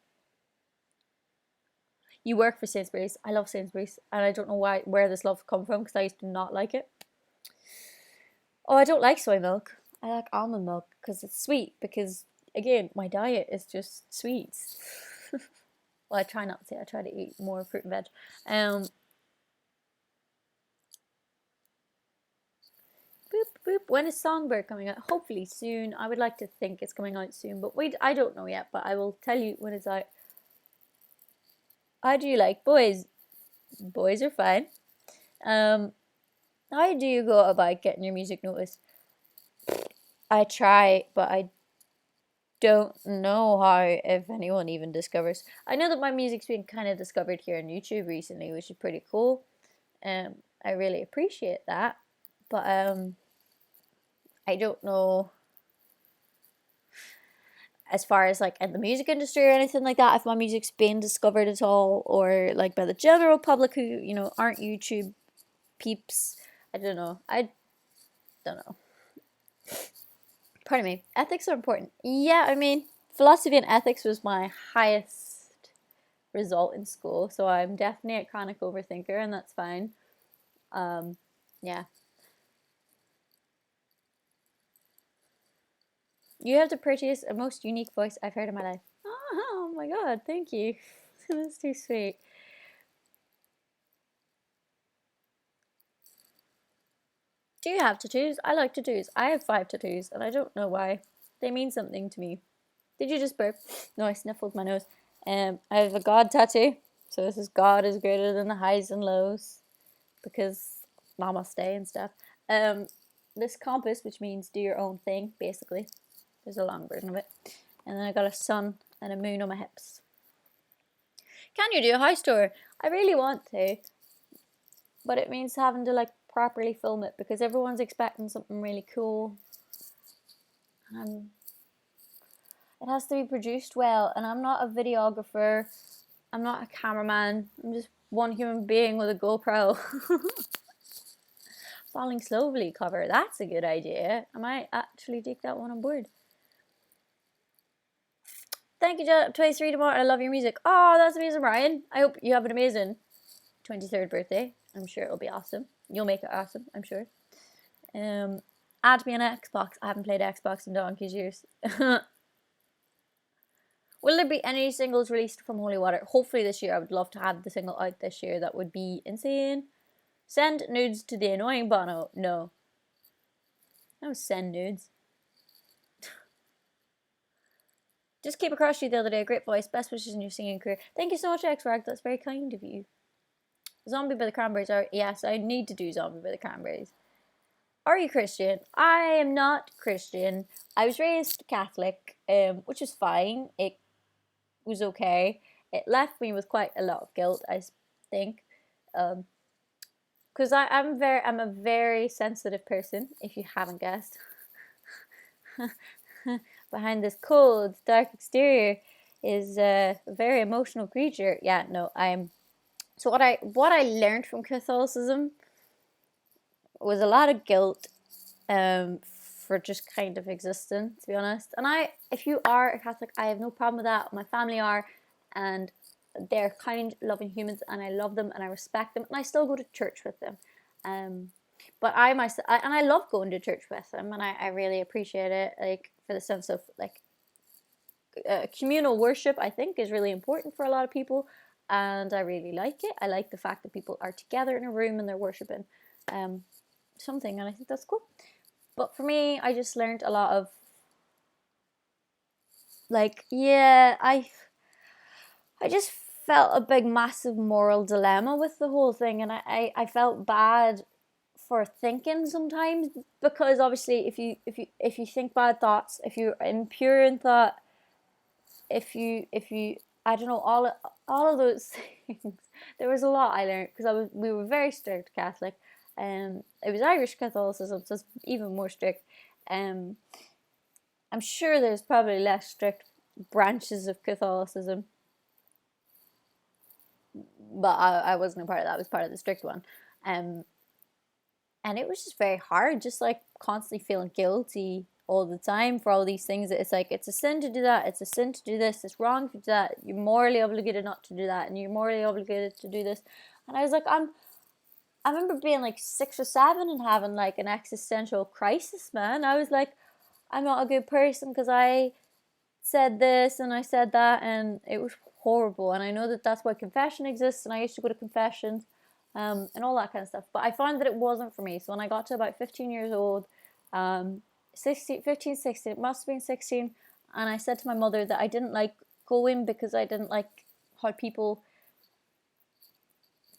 You work for Sainsbury's. I love Sainsbury's, and I don't know where this love come from, because I used to not like it. Oh, I don't like soy milk. I like almond milk because it's sweet. Because again, my diet is just sweets. Well, I try not to. I try to eat more fruit and veg. Boop boop. When is Songbird coming out? Hopefully soon. I would like to think it's coming out soon, but wait, I don't know yet. But I will tell you when it's out. How do you like boys? Boys are fine. How do you go about getting your music noticed? I try, but I don't know how, if anyone even discovers. I know that my music's been kind of discovered here on YouTube recently, which is pretty cool. I really appreciate that. But I don't know, as far as like in the music industry or anything like that, if my music's been discovered at all, or like by the general public who, aren't YouTube peeps. I don't know. I don't know. Pardon me. Ethics are important. Yeah, I mean, philosophy and ethics was my highest result in school, so I'm definitely a chronic overthinker, and that's fine. Yeah. You have the prettiest and most unique voice I've heard in my life. Oh my god, thank you. That's too sweet. Do you have tattoos? I like tattoos. I have 5 tattoos, and I don't know why. They mean something to me. Did you just burp? No, I sniffled my nose. I have a God tattoo. So this is God is greater than the highs and lows. Because namaste and stuff. This compass, which means do your own thing, basically. There's a long version of it. And then I got a sun and a moon on my hips. Can you do a house tour? I really want to. But it means having to like properly film it because everyone's expecting something really cool. It has to be produced well, and I'm not a videographer. I'm not a cameraman. I'm just one human being with a GoPro. Falling slowly cover. That's a good idea. I might actually take that one on board. Thank you, 23 tomorrow. I love your music. Oh, that's amazing, Ryan. I hope you have an amazing 23rd birthday. I'm sure it'll be awesome. You'll make it awesome, I'm sure. Add me on Xbox. I haven't played Xbox in donkey's years. Will there be any singles released from Holy Water? Hopefully this year. I would love to have the single out this year. That would be insane. Send nudes to the annoying Bono. No. No, send nudes. Just came across you the other day. Great voice. Best wishes in your singing career. Thank you so much, X-Rag. That's very kind of you. Zombie by the Cranberries. Yes, I need to do Zombie by the Cranberries. Are you Christian? I am not Christian. I was raised Catholic, which is fine. It was okay. It left me with quite a lot of guilt, I think. Because I'm a very sensitive person, if you haven't guessed. Behind this cold, dark exterior is a very emotional creature. Yeah, no, I'm. So what I learned from Catholicism was a lot of guilt, for just kind of existing, to be honest. And if you are a Catholic, I have no problem with that. My family are, and they're kind, loving humans, and I love them and I respect them, and I still go to church with them. But I myself, and I love going to church with them, and I really appreciate it, like for the sense of like communal worship. I think is really important for a lot of people, and I really like it. I like the fact that people are together in a room and they're worshiping something, and I think that's cool. But for me, I just learned a lot of like, yeah, I just felt a big massive moral dilemma with the whole thing, and I felt bad for thinking sometimes, because obviously if you think bad thoughts, if you're impure in thought, if you I don't know, all of those things. There was a lot I learned because we were very strict Catholic. It was Irish Catholicism, so it's even more strict. I'm sure there's probably less strict branches of Catholicism, but I wasn't a part of that. I was part of the strict one. And it was just very hard, just like constantly feeling guilty all the time for all these things. It's like, it's a sin to do that, it's a sin to do this, it's wrong to do that, you're morally obligated not to do that, and you're morally obligated to do this. And I was like, I remember being like 6 or 7 and having like an existential crisis, man. I was like, I'm not a good person because I said this and I said that, and it was horrible. And I know that that's why confession exists, and I used to go to confessions, and all that kind of stuff. But I found that it wasn't for me. So when I got to about 15 years old, 15, 16, it must have been 16, and I said to my mother that I didn't like going because I didn't like how people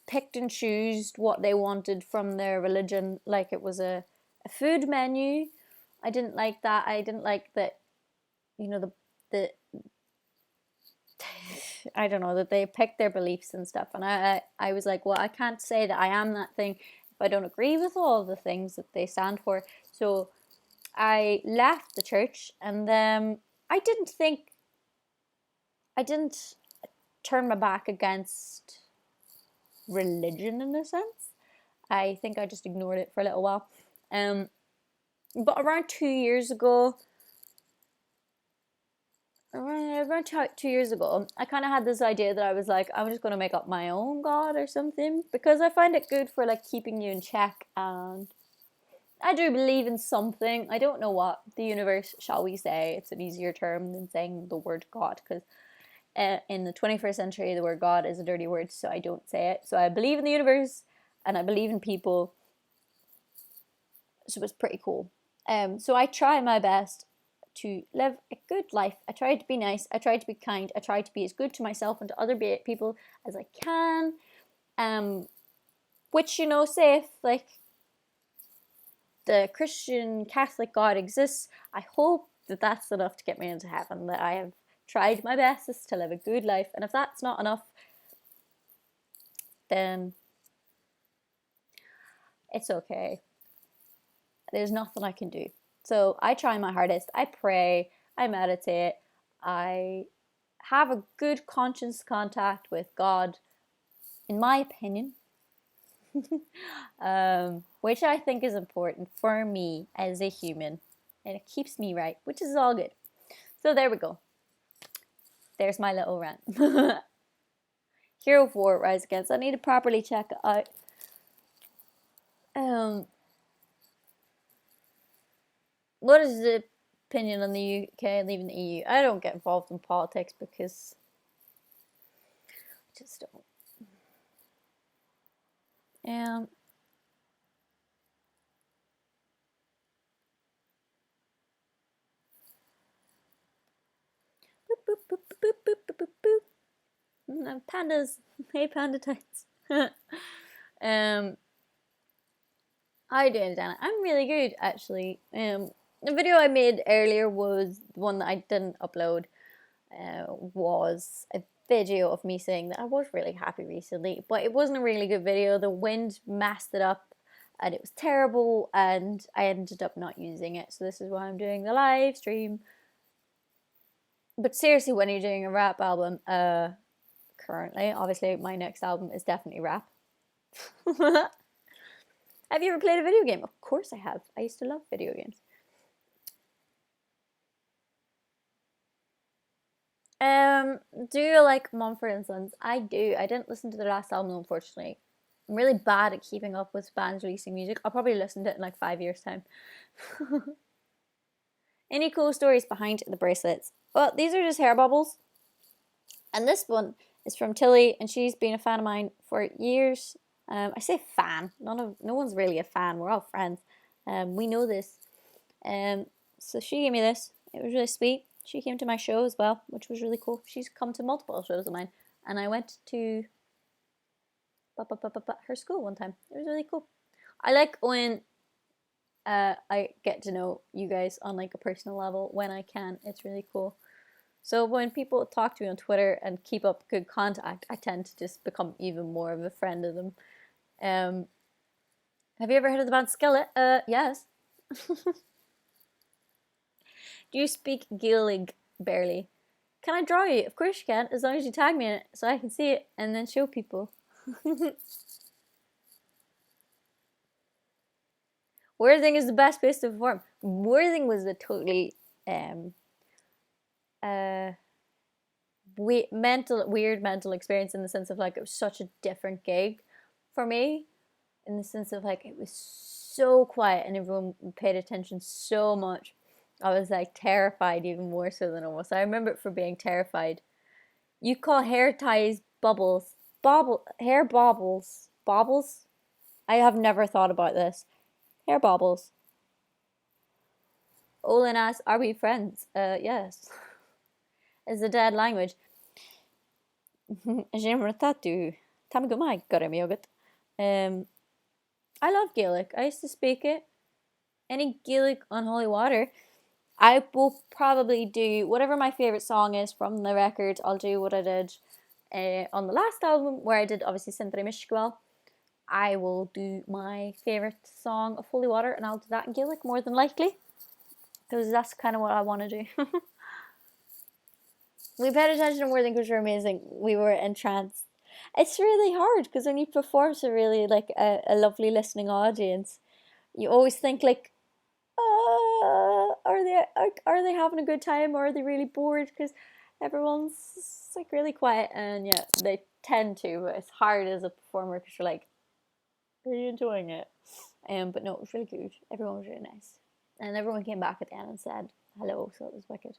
picked and chose what they wanted from their religion, like it was a food menu. I didn't like that. I didn't like that, you know, the I don't know, that they picked their beliefs and stuff. And I was like, well, I can't say that I am that thing if I don't agree with all the things that they stand for. So I left the church, and then I didn't turn my back against religion in a sense. I think I just ignored it for a little while. But around 2 years ago, I kind of had this idea that I was like, I'm just going to make up my own God or something, because I find it good for like keeping you in check, and I do believe in something. I don't know what. The universe, shall we say. It's an easier term than saying the word God, because in the 21st century, the word God is a dirty word, so I don't say it. So I believe in the universe, and I believe in people. So it's pretty cool. So I try my best to live a good life. I try to be nice. I try to be kind. I try to be as good to myself and to other people as I can. Which, you know, say if like the Christian Catholic God exists, I hope that that's enough to get me into heaven, that I have tried my bestest to live a good life. And if that's not enough, then it's okay. There's nothing I can do. So I try my hardest. I pray. I meditate. I have a good conscious contact with God, in my opinion. Which I think is important for me as a human. And it keeps me right, which is all good. So there we go. There's my little rant. Hero 4, Rise Against. I need to properly check it out. What is the opinion on the UK leaving the EU? I don't get involved in politics because I just don't. Pandas. Hey, panda tights. How you doing, Dana? I'm really good, actually. The video I made earlier was the one that I didn't upload. Was a video of me saying that I was really happy recently, but it wasn't a really good video. The wind messed it up, and it was terrible, and I ended up not using it. So this is why I'm doing the live stream. But seriously, when you're doing a rap album, currently, obviously, my next album is definitely rap. Have you ever played a video game? Of course I have. I used to love video games. Do you like Mumford & Sons? I do. I didn't listen to the last album, unfortunately. I'm really bad at keeping up with bands releasing music. I'll probably listen to it in like 5 years' time. Any cool stories behind the bracelets? Well, these are just hair bubbles. And this one is from Tilly, and she's been a fan of mine for years. I say fan. No one's really a fan. We're all friends. We know this. So she gave me this. It was really sweet. She came to my show as well, which was really cool. She's come to multiple shows of mine, and I went to her school one time. It was really cool. I like when I get to know you guys on like a personal level when I can. It's really cool. So when people talk to me on Twitter and keep up good contact, I tend to just become even more of a friend of them. Have you ever heard of the band Skillet? Yes. Do you speak Gaelic? Barely. Can I draw you? Of course you can, as long as you tag me in it so I can see it and then show people. Worthing is the best place to perform. Worthing was a totally weird mental experience, in the sense of like it was such a different gig for me, in the sense of like it was so quiet and everyone paid attention so much. I was like terrified even more so than almost. I remember it for being terrified. You call hair ties bubbles. Hair bobbles. Bobbles? I have never thought about this. Hair bobbles. Olin asks, are we friends? Yes. It's a dead language. I love Gaelic. I used to speak it. Any Gaelic on Holy Water. I will probably do whatever my favourite song is from the record. I'll do what I did on the last album, where I did obviously Sintra Mishkwell. I will do my favourite song of Holy Water, and I'll do that in Gaelic more than likely, because that's kind of what I want to do. We paid attention to Worthing because we're amazing. We were entranced. It's really hard because when you perform to really like a lovely listening audience, you always think like, are they having a good time, or are they really bored? Because everyone's like really quiet, and yeah, they tend to. But it's hard as a performer because you're like, are you enjoying it? But no, it was really good. Everyone was really nice, and everyone came back at the end and said hello, so it was wicked.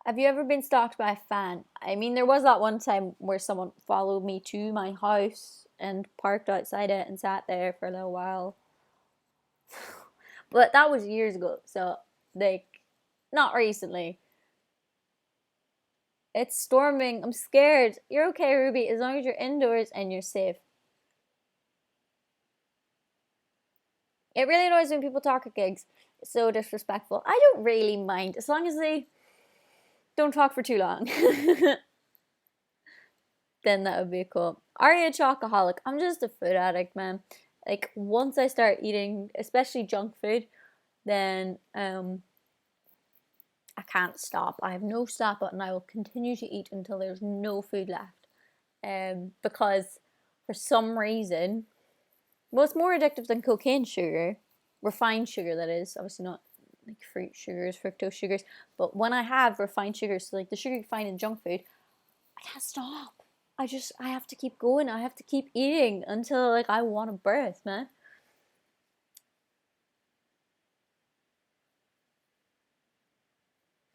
Have you ever been stalked by a fan? I mean, there was that one time where someone followed me to my house and parked outside it and sat there for a little while. But that was years ago, so like not recently. It's storming. I'm scared. You're okay, Ruby, as long as you're indoors and you're safe. It really annoys when people talk at gigs. It's so disrespectful. I don't really mind as long as they don't talk for too long. Then that would be cool. Are you a chocoholic? I'm just a food addict, man. Like once I start eating, especially junk food, then I can't stop. I have no stop button. I will continue to eat until there's no food left. Because for some reason, well, it's more addictive than cocaine sugar, refined sugar that is. Obviously not like fruit sugars, fructose sugars. But when I have refined sugars, so like the sugar you find in junk food, I can't stop. I have to keep going. I have to keep eating until like I want to birth, man.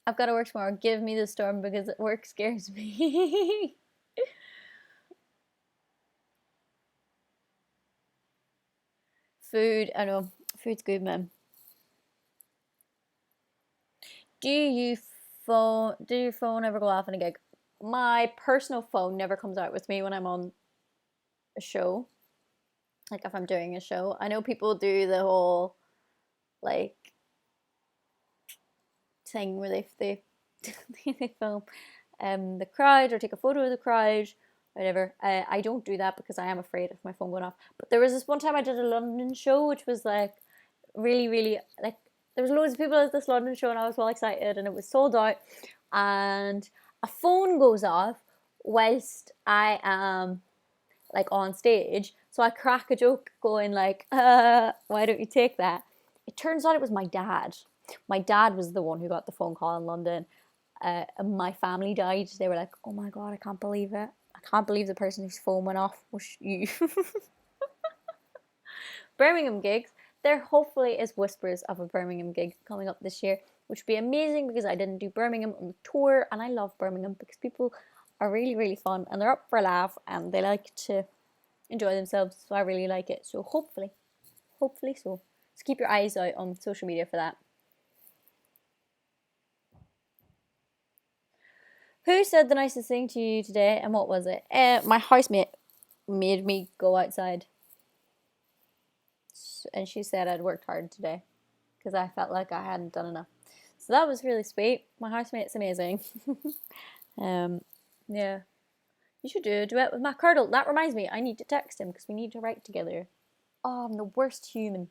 I've got to work tomorrow. Give me the storm because work scares me. Food, I know. Food's good, man. Do your phone ever go off on a gig? My personal phone never comes out with me when I'm on a show. Like if I'm doing a show. I know people do the whole like thing where they they film the crowd or take a photo of the crowd, whatever. I don't do that because I am afraid of my phone going off. But there was this one time I did a London show, which was like really, really like there was loads of people at this London show, and I was well excited, and it was sold out. And a phone goes off whilst I am like on stage, so I crack a joke, going like, "Why don't you take that?" It turns out it was my dad. My dad was the one who got the phone call in London. My family died. They were like, "Oh my god, I can't believe it! I can't believe the person whose phone went off was you." Birmingham gigs. There hopefully is whispers of a Birmingham gig coming up this year, which would be amazing because I didn't do Birmingham on the tour, and I love Birmingham because people are really, really fun and they're up for a laugh and they like to enjoy themselves. So I really like it. So hopefully so. So keep your eyes out on social media for that. Who said the nicest thing to you today, and what was it? My housemate made me go outside, and she said I'd worked hard today because I felt like I hadn't done enough. So that was really sweet. My housemate's amazing. Yeah, you should do a duet with Matt Curdle. That reminds me, I need to text him because we need to write together. Oh, I'm the worst human.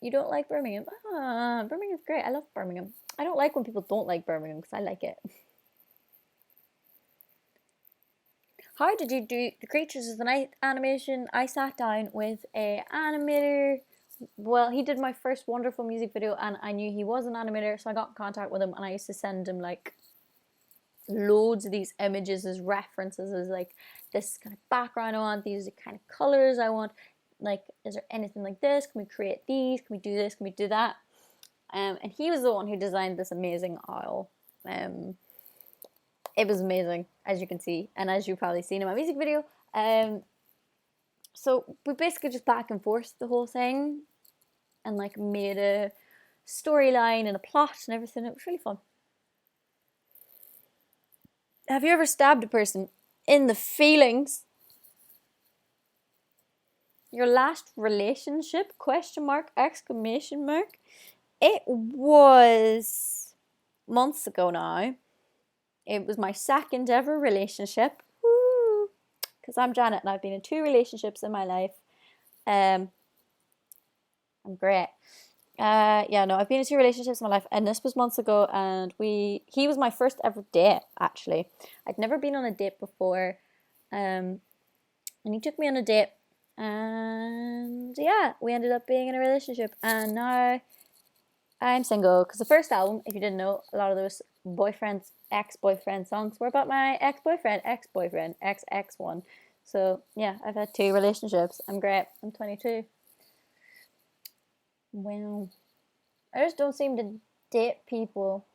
You don't like Birmingham? Ah, Birmingham's great. I love Birmingham. I don't like when people don't like Birmingham because I like it. How did you do the Creatures of the Night animation? I sat down with a animator. Well, he did my first wonderful music video, and I knew he was an animator, so I got in contact with him, and I used to send him like loads of these images as references, as like this kind of background I want, these are the kind of colors I want. Like, is there anything like this? Can we create these? Can we do this? Can we do that? And he was the one who designed this amazing owl. It was amazing, as you can see, and as you've probably seen in my music video. So we basically just back and forth the whole thing, and like made a storyline and a plot and everything. It was really fun. Have you ever stabbed a person in the feelings? Your last relationship? Question mark, exclamation mark. It was months ago now. It was my second ever relationship. Woo! Because I'm Janet and I've been in 2 relationships in my life. I'm great. Yeah, no, I've been in 2 relationships in my life, and this was months ago, and he was my first ever date, actually. I'd never been on a date before, and he took me on a date, and yeah, we ended up being in a relationship, and now I'm single, because the first album, if you didn't know, a lot of those boyfriends, ex-boyfriend songs were about my ex-boyfriend, ex-ex one. So yeah, I've had 2 relationships. I'm great. I'm 22. Wow. I just don't seem to date people.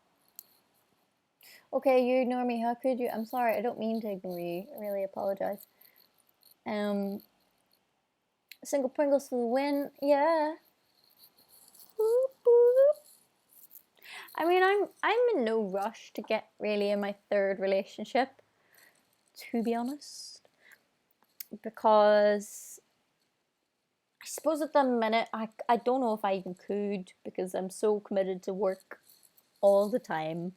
Okay, you ignore me. How could you? I'm sorry. I don't mean to ignore you. I really apologize. Single Pringles for the win. Yeah. Boop, boop. I mean, I'm in no rush to get really in my third relationship, to be honest, because I suppose at the minute I don't know if I even could, because I'm so committed to work all the time.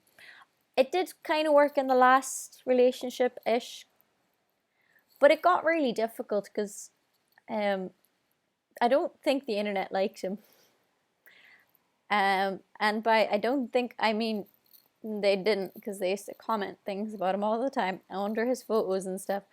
It did kind of work in the last relationship ish, but it got really difficult because I don't think the internet likes him. And by I don't think I mean they didn't, because they used to comment things about him all the time under his photos and stuff.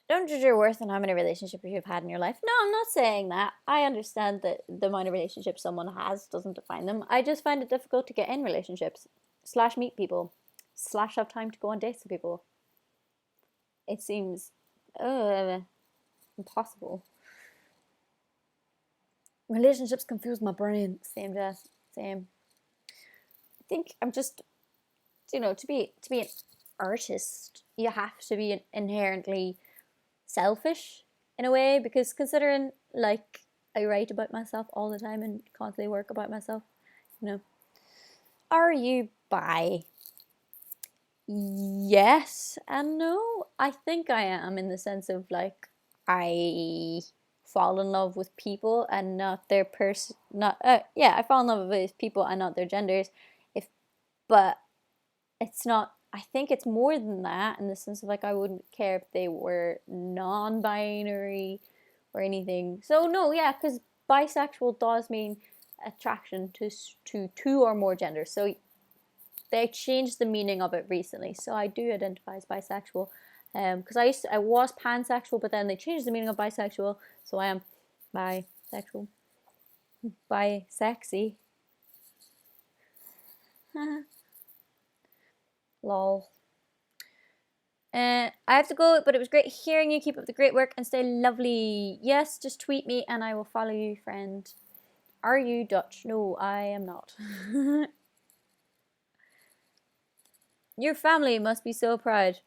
Don't judge your worth on how many relationships you've had in your life. No, I'm not saying that. I understand that the amount of relationships someone has doesn't define them. I just find it difficult to get in relationships, slash meet people, slash have time to go on dates with people. It seems impossible. Relationships confuse my brain. Same, Jess. Same. I think I'm just, to be an artist, you have to be inherently selfish in a way, because considering like I write about myself all the time and constantly work about myself, Are you bi? Yes and no. I think I am, in the sense of like I fall in love with people and not their person. Not I fall in love with people and not their genders. But it's not. I think it's more than that, in the sense of like I wouldn't care if they were non-binary or anything. So no, yeah, because bisexual does mean attraction to two or more genders. So they changed the meaning of it recently. So I do identify as bisexual, because I was pansexual, but then they changed the meaning of bisexual, so I am bisexual, bisexy. Lol. I have to go, but it was great hearing you. Keep up the great work and stay lovely. Yes, just tweet me and I will follow you, friend. Are you Dutch? No, I am not. Your family must be so proud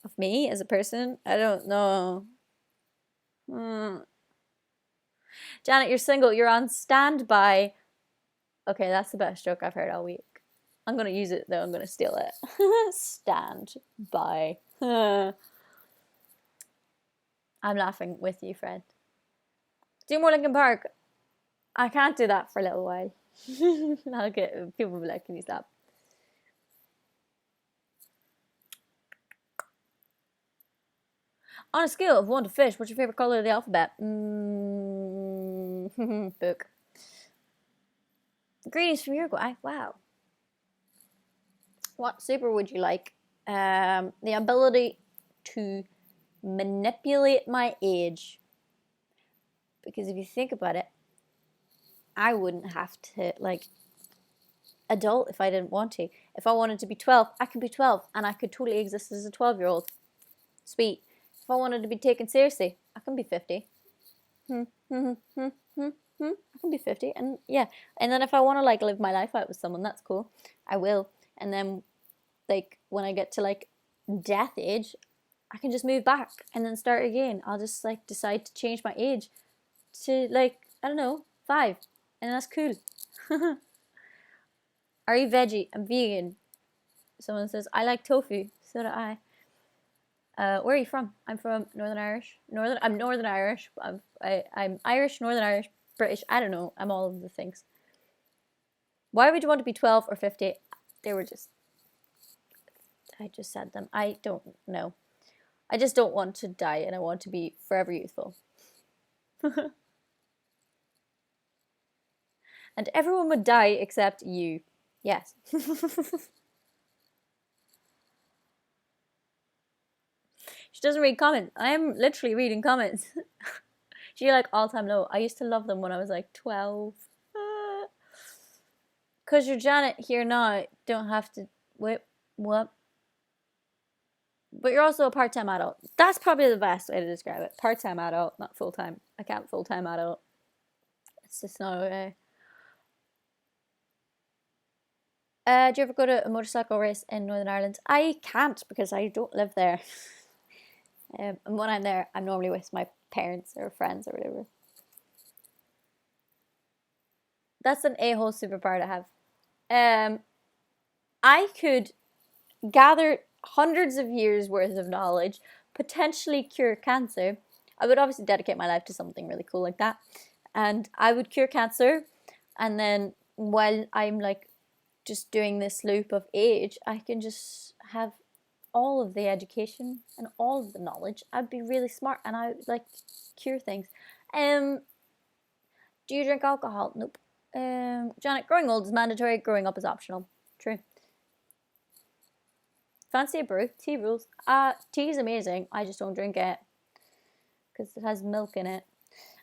of me as a person. I don't know. Janet, you're single. You're on standby. Okay, that's the best joke I've heard all week. I'm going to use it, though. I'm going to steal it. Stand by. I'm laughing with you, Fred. Do more Linkin Park. I can't do that for a little while. I'll get people will be like, can you stop? On a scale of 1 to fish, what's your favorite color of the alphabet? Book. Greetings from Uruguay. Wow. What super would you like? The ability to manipulate my age. Because if you think about it, I wouldn't have to, like, adult if I didn't want to. If I wanted to be 12, I could be 12, and I could totally exist as a 12-year-old. Sweet. If I wanted to be taken seriously, I can be 50. I can be 50, and yeah. And then if I want to, like, live my life out with someone, that's cool. I will. And then, like, when I get to, like, death age, I can just move back and then start again. I'll just, like, decide to change my age to, like, I don't know, 5. And that's cool. Are you veggie? I'm vegan. Someone says, I like tofu. So do I. Where are you from? I'm from Northern Irish. I'm Northern Irish. I'm Irish, Northern Irish, British. I don't know. I'm all of the things. Why would you want to be 12 or 50? They were just... I just said them. I don't know. I just don't want to die, and I want to be forever youthful. And everyone would die except you. Yes. She doesn't read comments. I am literally reading comments. She like all-time low. I used to love them when I was like 12. Cause you're Janet here now, don't have to wait. What? But you're also a part-time adult. That's probably the best way to describe it. Part-time adult, not full-time. I can't full-time adult. It's just not okay. Do you ever go to a motorcycle race in Northern Ireland? I can't, because I don't live there. And when I'm there, I'm normally with my parents or friends or whatever. That's an a-hole superpower to have. I could gather hundreds of years worth of knowledge, potentially cure cancer. I would obviously dedicate my life to something really cool like that. And I would cure cancer, and then while I'm like just doing this loop of age, I can just have all of the education and all of the knowledge. I'd be really smart and I would like cure things. Do you drink alcohol? Nope. Janet, growing old is mandatory, growing up is optional. True. Fancy a brew? Tea rules. Tea is amazing. I just don't drink it because it has milk in it.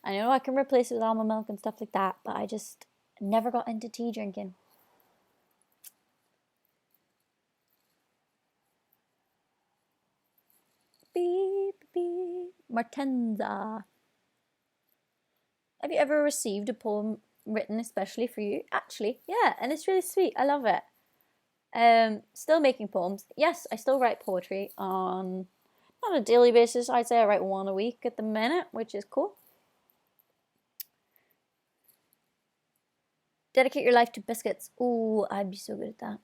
I know I can replace it with almond milk and stuff like that, but I just never got into tea drinking. Beep, beep. Martenza. Have you ever received a poem written especially for you? Actually, yeah, and it's really sweet. I love it. Still making poems. Yes, I still write poetry on not a daily basis. I'd say I write one a week at the minute, which is cool. Dedicate your life to biscuits. Ooh, I'd be so good at that.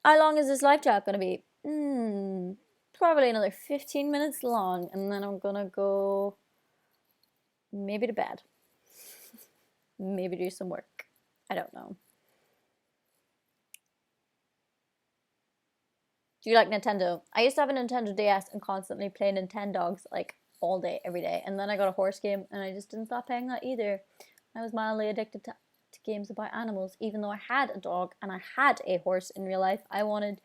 How long is this live chat gonna be? Probably another 15 minutes long, and then I'm gonna go maybe to bed. Maybe do some work. I don't know. Do you like Nintendo? I used to have a Nintendo DS and constantly play Nintendogs like all day, every day. And then I got a horse game and I just didn't stop playing that either. I was mildly addicted to games about animals. Even though I had a dog and I had a horse in real life, I wanted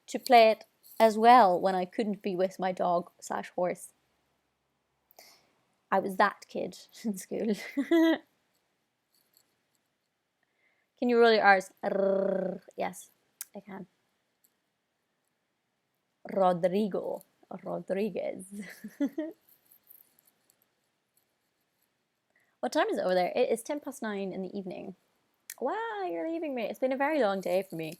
to play it as well when I couldn't be with my dog / horse. I was that kid in school. Can you roll your R's? Yes, I can. Rodrigo. Rodriguez. What time is it over there? It is 9:10 in the evening. Wow, you're leaving me. It's been a very long day for me.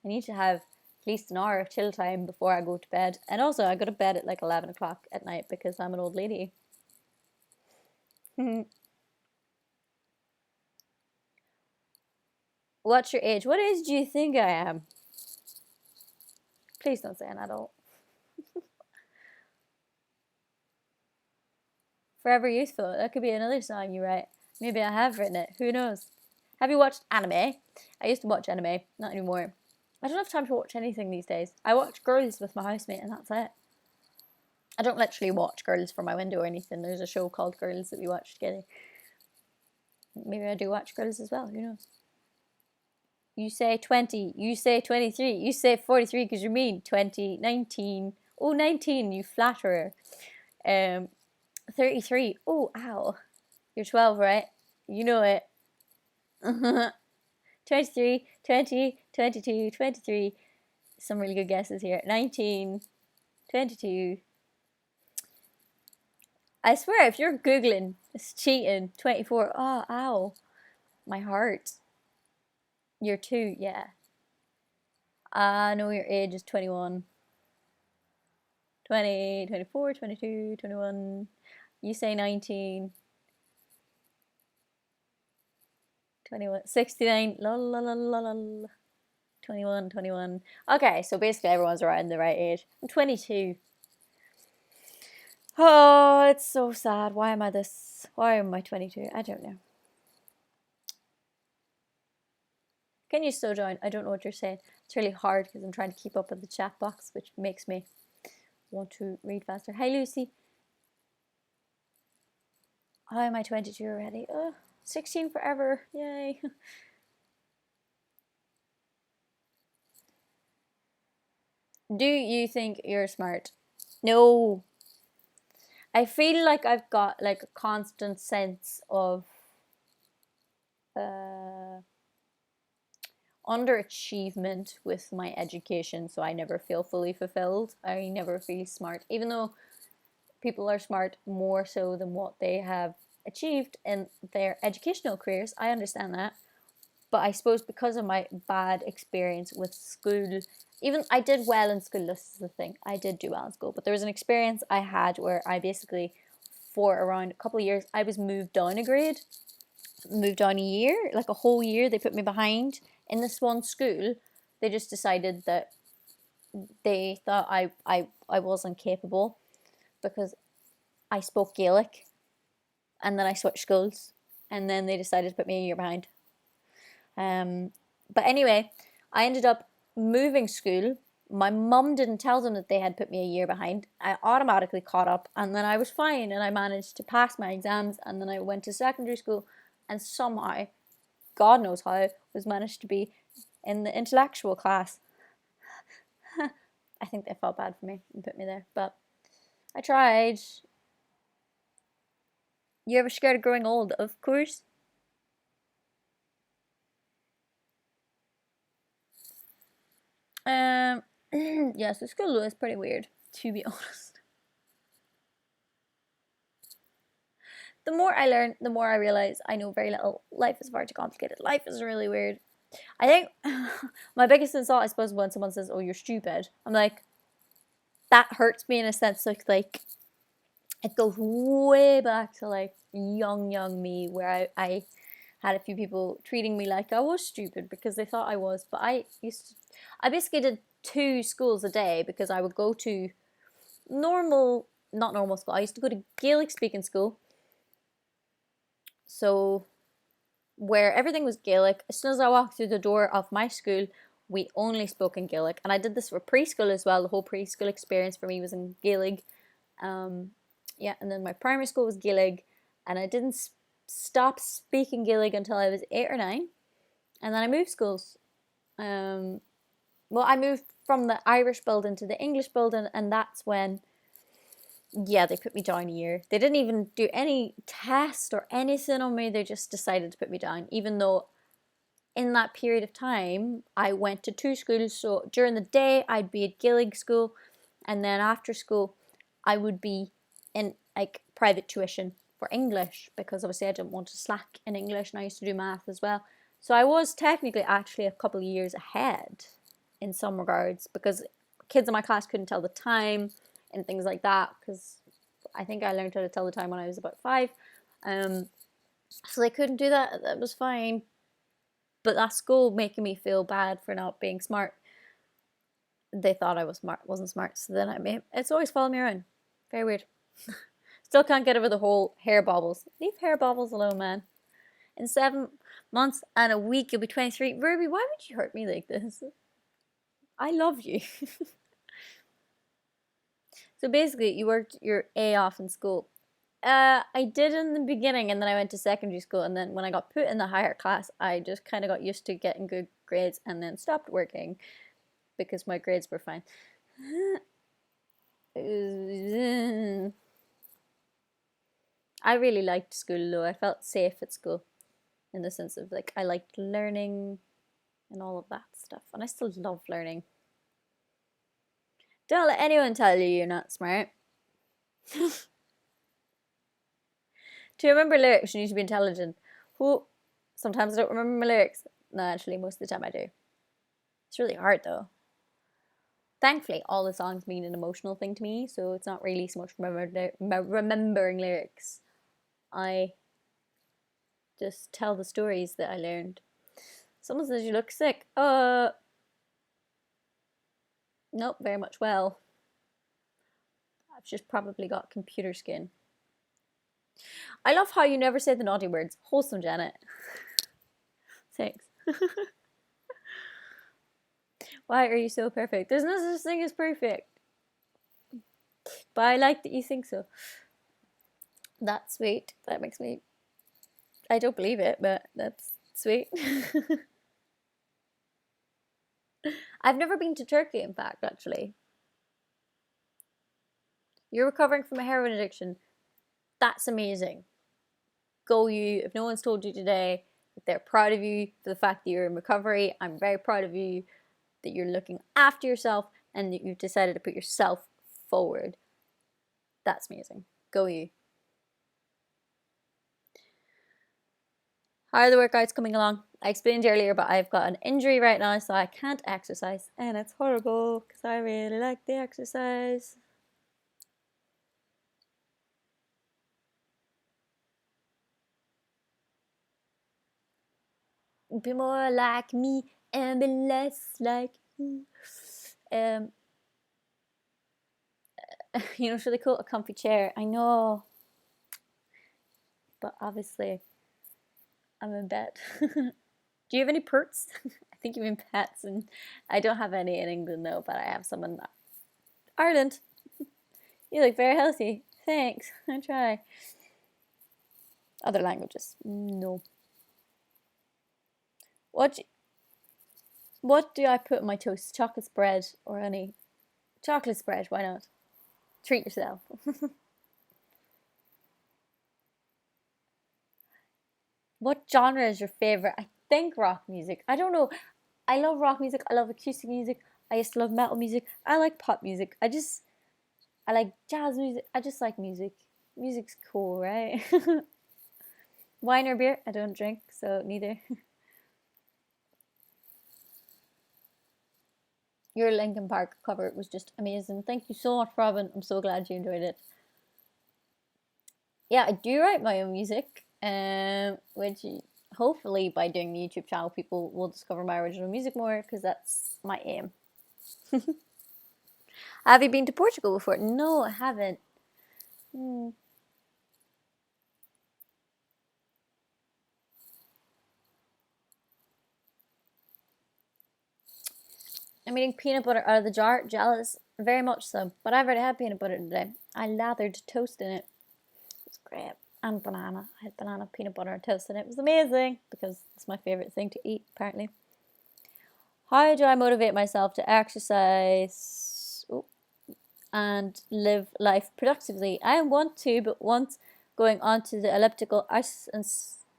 I need to have at least an hour of chill time before I go to bed. And also, I go to bed at like 11 o'clock at night because I'm an old lady. What's your age? What age do you think I am? Please don't say an adult. Forever Youthful. That could be another song you write. Maybe I have written it. Who knows? Have you watched anime? I used to watch anime. Not anymore. I don't have time to watch anything these days. I watch Girls with my housemate and that's it. I don't literally watch Girls from my window or anything. There's a show called Girls that we watch together. Maybe I do watch Girls as well. Who knows? You say 20. You say 23. You say 43 because you're mean. 20. 19. Oh, 19. You flatterer. 33. Oh, ow. You're 12, right? You know it. 23, 20, 22, 23. Some really good guesses here. 19, 22. I swear, if you're Googling, it's cheating. 24. Oh, ow. My heart. You're 2, yeah. I know your age is 21. 20, 24, 22, 21. You say 19. 21, 69. Lol, lol, lol, lol. 21, 21. Okay, so basically everyone's around the right age. I'm 22. Oh, it's so sad. Why am I this? Why am I 22? I don't know. Can you slow down? I don't know what you're saying. It's really hard because I'm trying to keep up with the chat box, which makes me want to read faster. Hi, Lucy. How am I 22 already? 16 forever. Yay. Do you think you're smart? No. I feel like I've got like a constant sense of underachievement with my education, so I never feel fully fulfilled. I never feel smart, even though people are smart more so than what they have achieved in their educational careers. I understand that. But I suppose because of my bad experience with school, even I did well in school, this is the thing. I did do well in school, but there was an experience I had where I basically, for around a couple of years, I was moved down a grade, moved down a year, like a whole year. They put me behind in this one school. They just decided that they thought I wasn't capable because I spoke Gaelic, and then I switched schools, and then they decided to put me a year behind. But anyway, I ended up moving school. My mum didn't tell them that they had put me a year behind. I automatically caught up, and then I was fine, and I managed to pass my exams, and then I went to secondary school, and somehow, God knows how, was managed to be in the intellectual class. I think they felt bad for me and put me there, but I tried. You ever scared of growing old? Of course. Yeah, so school was pretty weird, to be honest. The more I learn, the more I realize I know very little. Life is far too complicated. Life is really weird. I think my biggest insult, I suppose, when someone says, "Oh, you're stupid," I'm like, that hurts me in a sense. Like it goes way back to like young me, where I had a few people treating me like I was stupid because they thought I was. But I basically did 2 schools a day because I would go to not normal school. I used to go to Gaelic speaking school. So where everything was Gaelic. As soon as I walked through the door of my school, we only spoke in Gaelic. And I did this for preschool as well. The whole preschool experience for me was in Gaelic. Yeah, and then my primary school was Gaelic, and I didn't stop speaking Gaelic until I was 8 or 9, and then I moved schools. Well, I moved from the Irish building to the English building, and that's when, yeah, they put me down a year. They didn't even do any test or anything on me. They just decided to put me down, even though in that period of time I went to 2 schools. So during the day I'd be at Gaelic school, and then after school I would be in like private tuition for English, because obviously I didn't want to slack in English, and I used to do math as well. So I was technically actually a couple of years ahead in some regards, because kids in my class couldn't tell the time and things like that, because I think I learned how to tell the time when I was about 5. So they couldn't do that. That was fine. But that school making me feel bad for not being smart. They thought I wasn't smart. So then it's always followed me around. Very weird. Still can't get over the whole hair bobbles. Leave hair bobbles alone, man. In 7 months and a week, you'll be 23. Ruby, why would you hurt me like this? I love you. So basically, you worked your A off in school. I did in the beginning, and then I went to secondary school, and then when I got put in the higher class, I just kind of got used to getting good grades, and then stopped working because my grades were fine. I really liked school though. I felt safe at school in the sense of like I liked learning and all of that stuff, and I still love learning. Don't let anyone tell you you're not smart. To remember lyrics, you need to be intelligent. Who? Sometimes I don't remember my lyrics. No, actually, most of the time I do. It's really hard though. Thankfully, all the songs mean an emotional thing to me, so it's not really so much remembering lyrics. I just tell the stories that I learned. Someone says you look sick. Nope, very much well. I've just probably got computer skin. I love how you never say the naughty words. Wholesome, Janet. Thanks. Why are you so perfect? There's no such thing as perfect. But I like that you think so. That's sweet. That makes me... I don't believe it, but that's sweet. I've never been to Turkey, in fact, actually. You're recovering from a heroin addiction. That's amazing. Go you. If no one's told you today that they're proud of you for the fact that you're in recovery, I'm very proud of you that you're looking after yourself and that you've decided to put yourself forward. That's amazing. Go you. How are the workouts coming along? I explained earlier, but I've got an injury right now, so I can't exercise, and it's horrible because I really like the exercise. Be more like me and be less like you. You know, it's really cool. A comfy chair. I know, but obviously, I'm in bed. Do you have any perks? I think you mean pets, and I don't have any in England though, but I have some in Ireland. You look very healthy. Thanks. I try. Other languages. No. What do I put in my toast? Chocolate spread or any chocolate spread? Why not? Treat yourself. What genre is your favorite? I think rock music. I don't know. I love rock music. I love acoustic music. I used to love metal music. I like pop music. I like jazz music. I just like music. Music's cool, right? Wine or beer? I don't drink, so neither. Your Linkin Park cover was just amazing. Thank you so much, Robin. I'm so glad you enjoyed it. Yeah, I do write my own music, which hopefully by doing the YouTube channel, people will discover my original music more because that's my aim. Have you been to Portugal before? No, I haven't. I'm eating peanut butter out of the jar. Jealous? Very much so. But I've already had peanut butter today. I lathered toast in it. It's great. And banana. I had banana, peanut butter, and toast in it. It was amazing because it's my favourite thing to eat, apparently. How do I motivate myself to exercise and live life productively? I want to, but once going onto the elliptical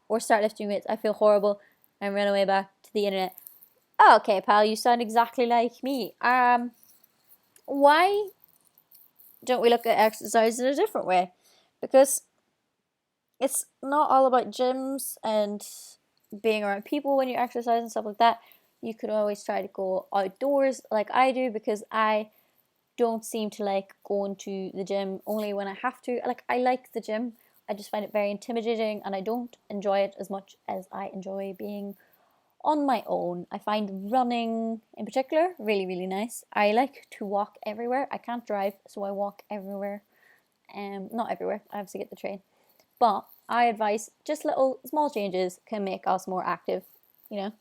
or start lifting weights, I feel horrible and run away back to the internet. Oh, okay, pal, you sound exactly like me. Why don't we look at exercise in a different way? Because it's not all about gyms and being around people when you exercise and stuff like that. You could always try to go outdoors like I do because I don't seem to like going to the gym only when I have to. Like, I like the gym. I just find it very intimidating and I don't enjoy it as much as I enjoy being on my own. I find running in particular really, really nice. I like to walk everywhere. I can't drive, so I walk everywhere. Not everywhere. I have to get the train. But I advise just little small changes can make us more active, you know.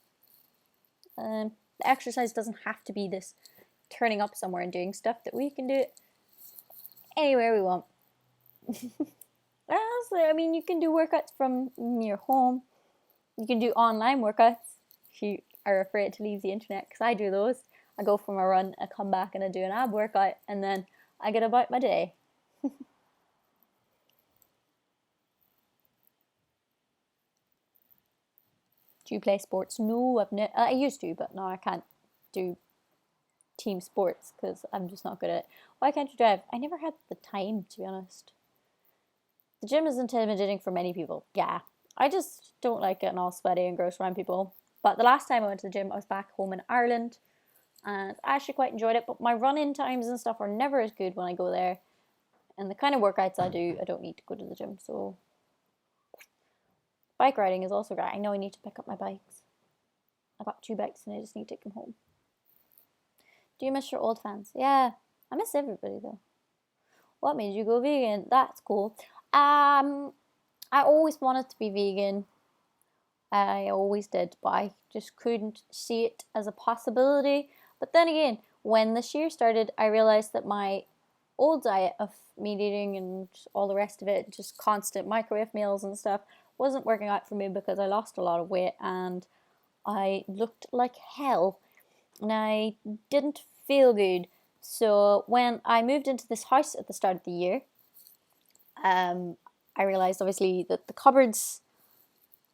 The exercise doesn't have to be this turning up somewhere and doing stuff that we can do it anywhere we want. Also, I mean, you can do workouts from your home. You can do online workouts if you are afraid to leave the internet, because I do those. I go for my run, I come back and I do an ab workout, and then I get about my day. Do you play sports? No, I used to, but now I can't do team sports because I'm just not good at it. Why can't you drive? I never had the time, to be honest. The gym is intimidating for many people. Yeah, I just don't like getting all sweaty and gross around people. But the last time I went to the gym, I was back home in Ireland, and I actually quite enjoyed it. But my run-in times and stuff are never as good when I go there. And the kind of workouts I do, I don't need to go to the gym. So bike riding is also great. I know I need to pick up my bikes. I got 2 bikes and I just need to take them home. Do you miss your old fans? Yeah, I miss everybody though. What made you go vegan? That's cool. I always wanted to be vegan. I always did, but I just couldn't see it as a possibility. But then again, when this year started, I realized that my old diet of meat eating and all the rest of it, just constant microwave meals and stuff, wasn't working out for me because I lost a lot of weight and I looked like hell and I didn't feel good. So when I moved into this house at the start of the year, I realized obviously that the cupboards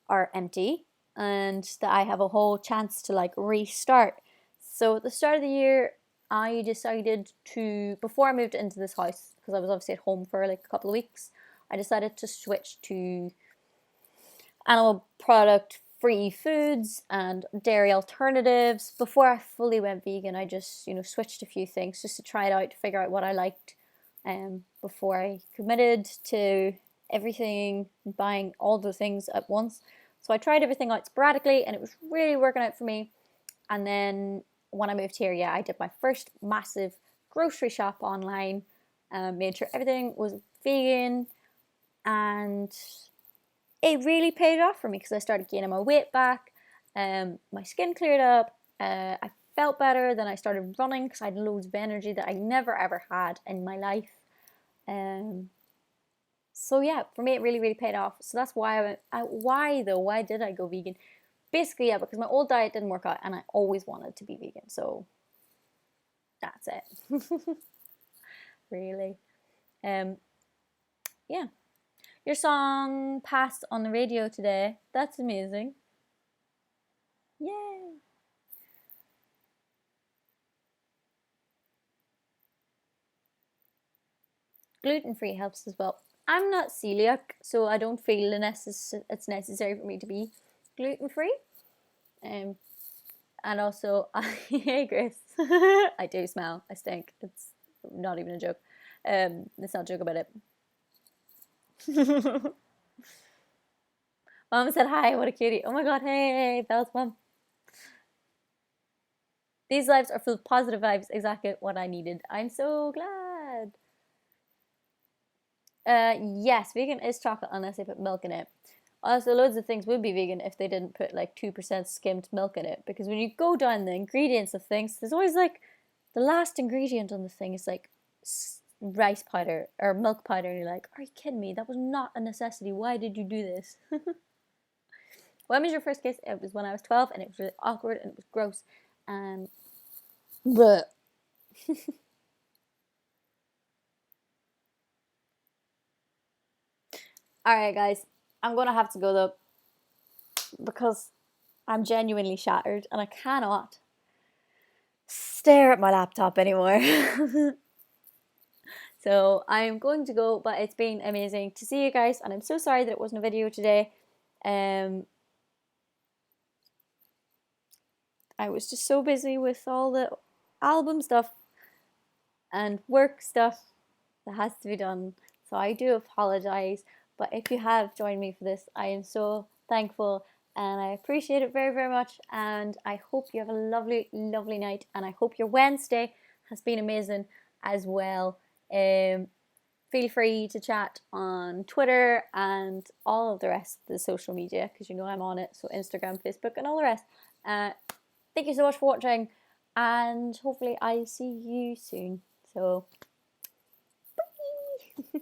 are empty and that I have a whole chance to like restart. So at the start of the year, I decided to, before I moved into this house, because I was obviously at home for like a couple of weeks, I decided to switch to animal product free foods and dairy alternatives. Before I fully went vegan, I just, switched a few things just to try it out, to figure out what I liked, before I committed to everything, buying all the things at once. So I tried everything out sporadically and it was really working out for me. And then when I moved here, yeah, I did my first massive grocery shop online, made sure everything was vegan, and it really paid off for me because I started gaining my weight back, my skin cleared up, I felt better, then I started running because I had loads of energy that I never ever had in my life. So yeah, for me it really, really paid off. So that's why I went, why though? Why did I go vegan? Basically, yeah, because my old diet didn't work out and I always wanted to be vegan. So that's it. Really. Yeah. Your song passed on the radio today. That's amazing. Yay. Gluten-free helps as well. I'm not celiac, so I don't feel it's necessary for me to be gluten-free. And also, hey Grace, I do smell. I stink. It's not even a joke. Let's not joke about it. Mom said hi. What a cutie. Oh my god. Hey, Belle's mom. These lives are full of positive vibes. Exactly what I needed. I'm so glad. Yes, vegan is chocolate unless they put milk in it. Also, loads of things would be vegan if they didn't put like 2% skimmed milk in it. Because when you go down the ingredients of things, there's always like the last ingredient on the thing is like rice powder or milk powder. And you're like, are you kidding me? That was not a necessity. Why did you do this? When was your first kiss? It was when I was 12 and it was really awkward and it was gross. And bleh. Alright, guys. I'm going to have to go though because I'm genuinely shattered and I cannot stare at my laptop anymore. So I'm going to go, but it's been amazing to see you guys, and I'm so sorry that it wasn't a video today. I was just so busy with all the album stuff and work stuff that has to be done. So I do apologize, but if you have joined me for this, I am so thankful and I appreciate it very, very much. And I hope you have a lovely, lovely night. And I hope your Wednesday has been amazing as well. Feel free to chat on Twitter and all of the rest of the social media because I'm on it. So Instagram, Facebook, and all the rest. Thank you so much for watching, and hopefully I see you soon. So, bye!